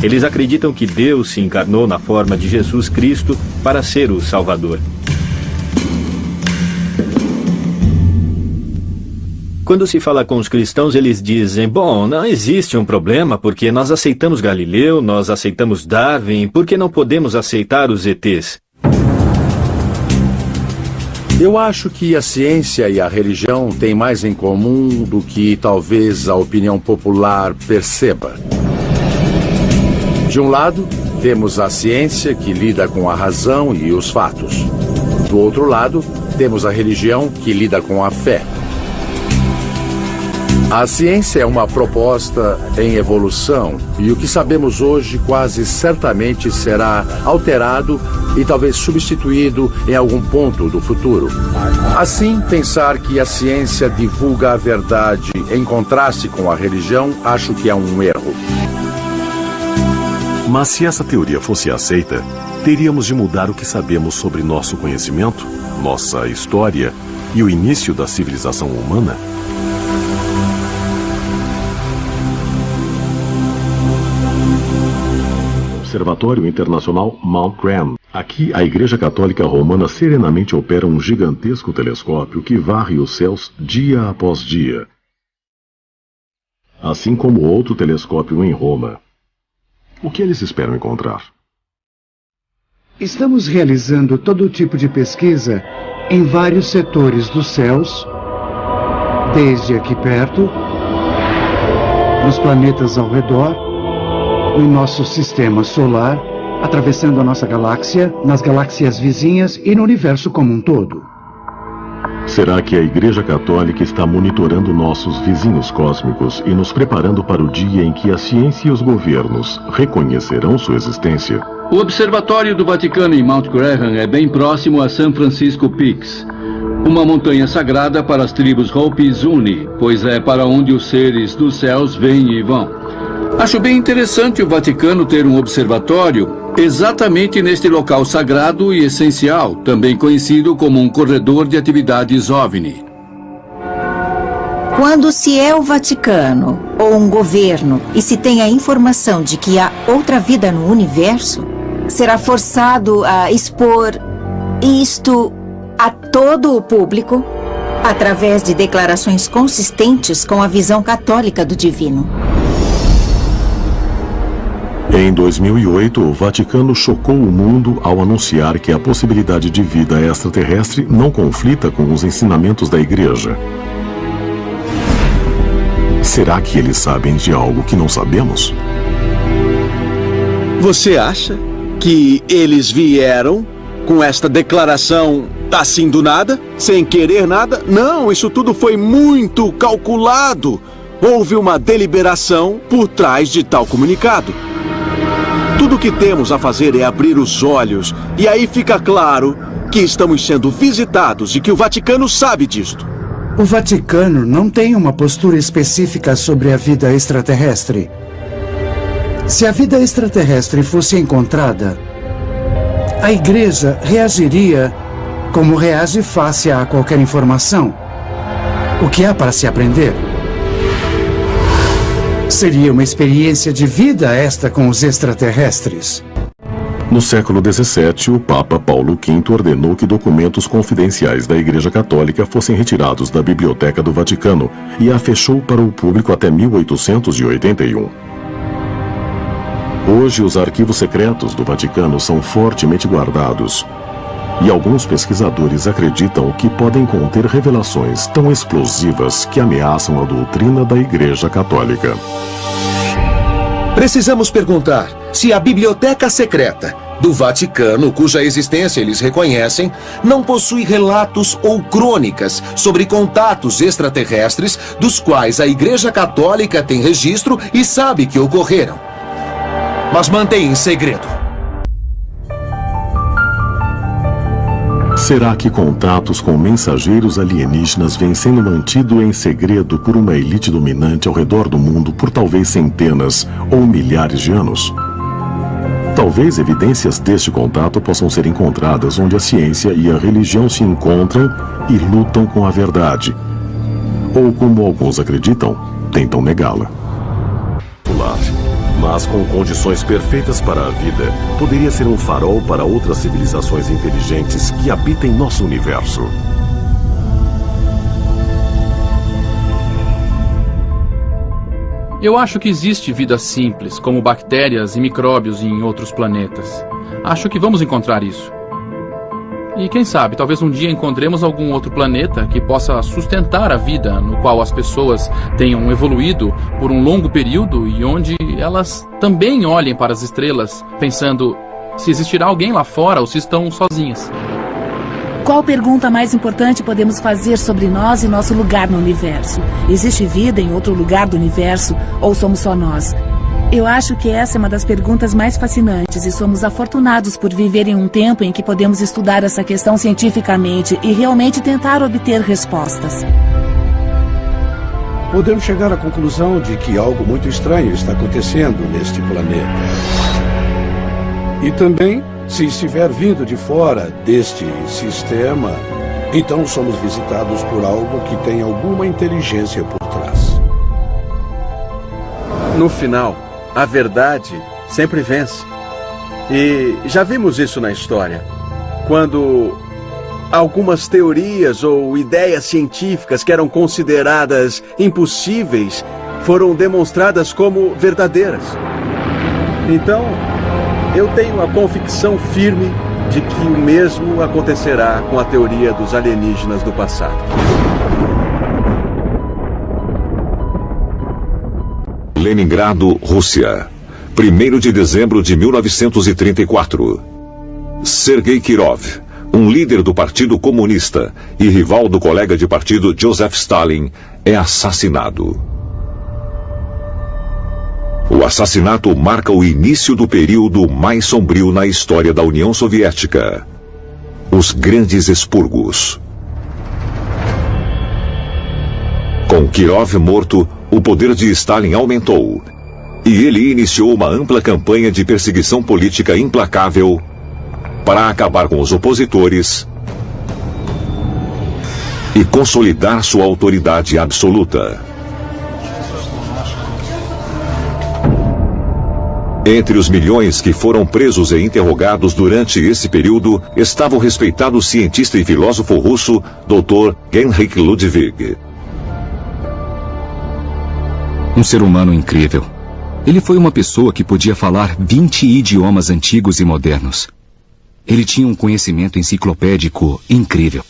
Eles acreditam que Deus se encarnou na forma de Jesus Cristo para ser o Salvador. Quando se fala com os cristãos, eles dizem, bom, não existe um problema porque nós aceitamos Galileu, nós aceitamos Darwin, por que não podemos aceitar os ETs? Eu acho que a ciência e a religião têm mais em comum do que talvez a opinião popular perceba. De um lado, temos a ciência que lida com a razão e os fatos. Do outro lado, temos a religião que lida com a fé. A ciência é uma proposta em evolução e o que sabemos hoje quase certamente será alterado e talvez substituído em algum ponto do futuro. Assim, pensar que a ciência divulga a verdade em contraste com a religião, acho que é um erro. Mas se essa teoria fosse aceita, teríamos de mudar o que sabemos sobre nosso conhecimento, nossa história e o início da civilização humana? Observatório Internacional Mount Graham. Aqui, a Igreja Católica Romana serenamente opera um gigantesco telescópio que varre os céus dia após dia. Assim como outro telescópio em Roma. O que eles esperam encontrar? Estamos realizando todo tipo de pesquisa em vários setores dos céus, desde aqui perto, nos planetas ao redor, no nosso sistema solar, atravessando a nossa galáxia, nas galáxias vizinhas e no universo como um todo. Será que a Igreja Católica está monitorando nossos vizinhos cósmicos e nos preparando para o dia em que a ciência e os governos reconhecerão sua existência? O Observatório do Vaticano em Mount Graham é bem próximo a San Francisco Peaks, uma montanha sagrada para as tribos Hopi e Zuni, pois é para onde os seres dos céus vêm e vão. Acho bem interessante o Vaticano ter um observatório exatamente neste local sagrado e essencial, também conhecido como um corredor de atividades OVNI. Quando se é o Vaticano ou um governo e se tem a informação de que há outra vida no universo, será forçado a expor isto a todo o público através de declarações consistentes com a visão católica do divino. Em 2008, o Vaticano chocou o mundo ao anunciar que a possibilidade de vida extraterrestre não conflita com os ensinamentos da Igreja. Será que eles sabem de algo que não sabemos? Você acha que eles vieram com esta declaração assim do nada, sem querer nada? Não, isso tudo foi muito calculado. Houve uma deliberação por trás de tal comunicado. Tudo o que temos a fazer é abrir os olhos, e aí fica claro que estamos sendo visitados e que o Vaticano sabe disto. O Vaticano não tem uma postura específica sobre a vida extraterrestre. Se a vida extraterrestre fosse encontrada, a Igreja reagiria como reage face a qualquer informação. O que há para se aprender? Seria uma experiência de vida esta com os extraterrestres. No século XVII, o Papa Paulo V ordenou que documentos confidenciais da Igreja Católica fossem retirados da Biblioteca do Vaticano e a fechou para o público até 1881. Hoje, os arquivos secretos do Vaticano são fortemente guardados. E alguns pesquisadores acreditam que podem conter revelações tão explosivas que ameaçam a doutrina da Igreja Católica. Precisamos perguntar se a biblioteca secreta do Vaticano, cuja existência eles reconhecem, não possui relatos ou crônicas sobre contatos extraterrestres dos quais a Igreja Católica tem registro e sabe que ocorreram, mas mantém em segredo. Será que contatos com mensageiros alienígenas vêm sendo mantidos em segredo por uma elite dominante ao redor do mundo por talvez centenas ou milhares de anos? Talvez evidências deste contato possam ser encontradas onde a ciência e a religião se encontram e lutam com a verdade. Ou, como alguns acreditam, tentam negá-la. Mas com condições perfeitas para a vida, poderia ser um farol para outras civilizações inteligentes que habitam nosso universo. Eu acho que existe vida simples, como bactérias e micróbios em outros planetas. Acho que vamos encontrar isso. E quem sabe, talvez um dia encontremos algum outro planeta que possa sustentar a vida, no qual as pessoas tenham evoluído por um longo período e onde elas também olhem para as estrelas, pensando se existirá alguém lá fora ou se estão sozinhas. Qual pergunta mais importante podemos fazer sobre nós e nosso lugar no universo? Existe vida em outro lugar do universo ou somos só nós? Eu acho que essa é uma das perguntas mais fascinantes e somos afortunados por viver em um tempo em que podemos estudar essa questão cientificamente e realmente tentar obter respostas. Podemos chegar à conclusão de que algo muito estranho está acontecendo neste planeta. E também, se estiver vindo de fora deste sistema, então somos visitados por algo que tem alguma inteligência por trás. No final, a verdade sempre vence. E já vimos isso na história. Quando algumas teorias ou ideias científicas que eram consideradas impossíveis foram demonstradas como verdadeiras. Então, eu tenho a convicção firme de que o mesmo acontecerá com a teoria dos alienígenas do passado. Leningrado, Rússia, 1º de dezembro de 1934. Sergei Kirov, um líder do Partido Comunista e rival do colega de partido Joseph Stalin, é assassinado. O assassinato marca o início do período mais sombrio na história da União Soviética. Os Grandes Expurgos. Com Kirov morto, o poder de Stalin aumentou, e ele iniciou uma ampla campanha de perseguição política implacável para acabar com os opositores e consolidar sua autoridade absoluta. Entre os milhões que foram presos e interrogados durante esse período estava o respeitado cientista e filósofo russo Dr. Heinrich Ludwig. Um ser humano incrível. Ele foi uma pessoa que podia falar 20 idiomas antigos e modernos. Ele tinha um conhecimento enciclopédico incrível.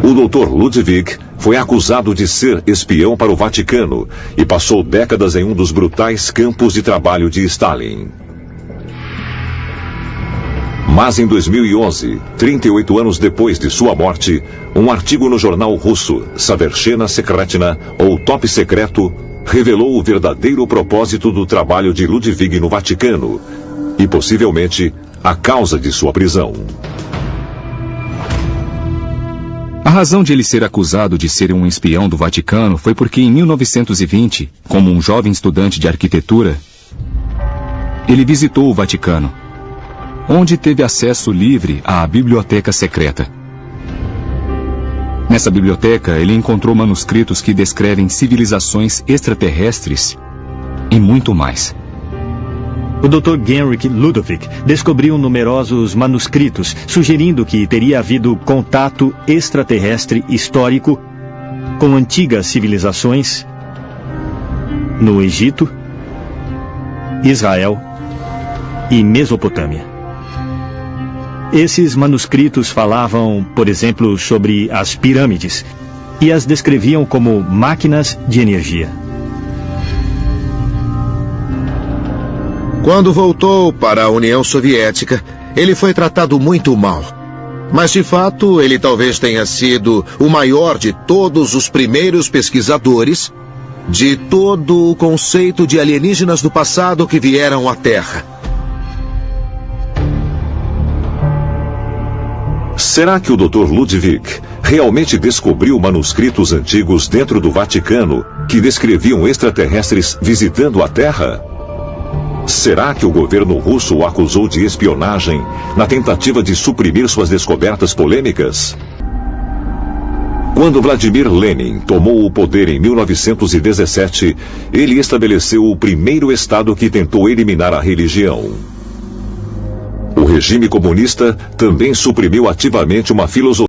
O Dr. Ludwig foi acusado de ser espião para o Vaticano e passou décadas em um dos brutais campos de trabalho de Stalin. Mas em 2011, 38 anos depois de sua morte, um artigo no jornal russo Savershchena Sekretna, ou Top Secreto, revelou o verdadeiro propósito do trabalho de Ludwig no Vaticano e, possivelmente, a causa de sua prisão. A razão de ele ser acusado de ser um espião do Vaticano foi porque em 1920, como um jovem estudante de arquitetura, ele visitou o Vaticano, onde teve acesso livre à biblioteca secreta. Nessa biblioteca, ele encontrou manuscritos que descrevem civilizações extraterrestres e muito mais. O Dr. Heinrich Ludwig descobriu numerosos manuscritos, sugerindo que teria havido contato extraterrestre histórico com antigas civilizações no Egito, Israel e Mesopotâmia. Esses manuscritos falavam, por exemplo, sobre as pirâmides e as descreviam como máquinas de energia. Quando voltou para a União Soviética, ele foi tratado muito mal. Mas, de fato, ele talvez tenha sido o maior de todos os primeiros pesquisadores de todo o conceito de alienígenas do passado que vieram à Terra. Será que o Dr. Ludwig realmente descobriu manuscritos antigos dentro do Vaticano que descreviam extraterrestres visitando a Terra? Será que o governo russo o acusou de espionagem na tentativa de suprimir suas descobertas polêmicas? Quando Vladimir Lenin tomou o poder em 1917, ele estabeleceu o primeiro Estado que tentou eliminar a religião. O regime comunista também suprimiu ativamente uma filosofia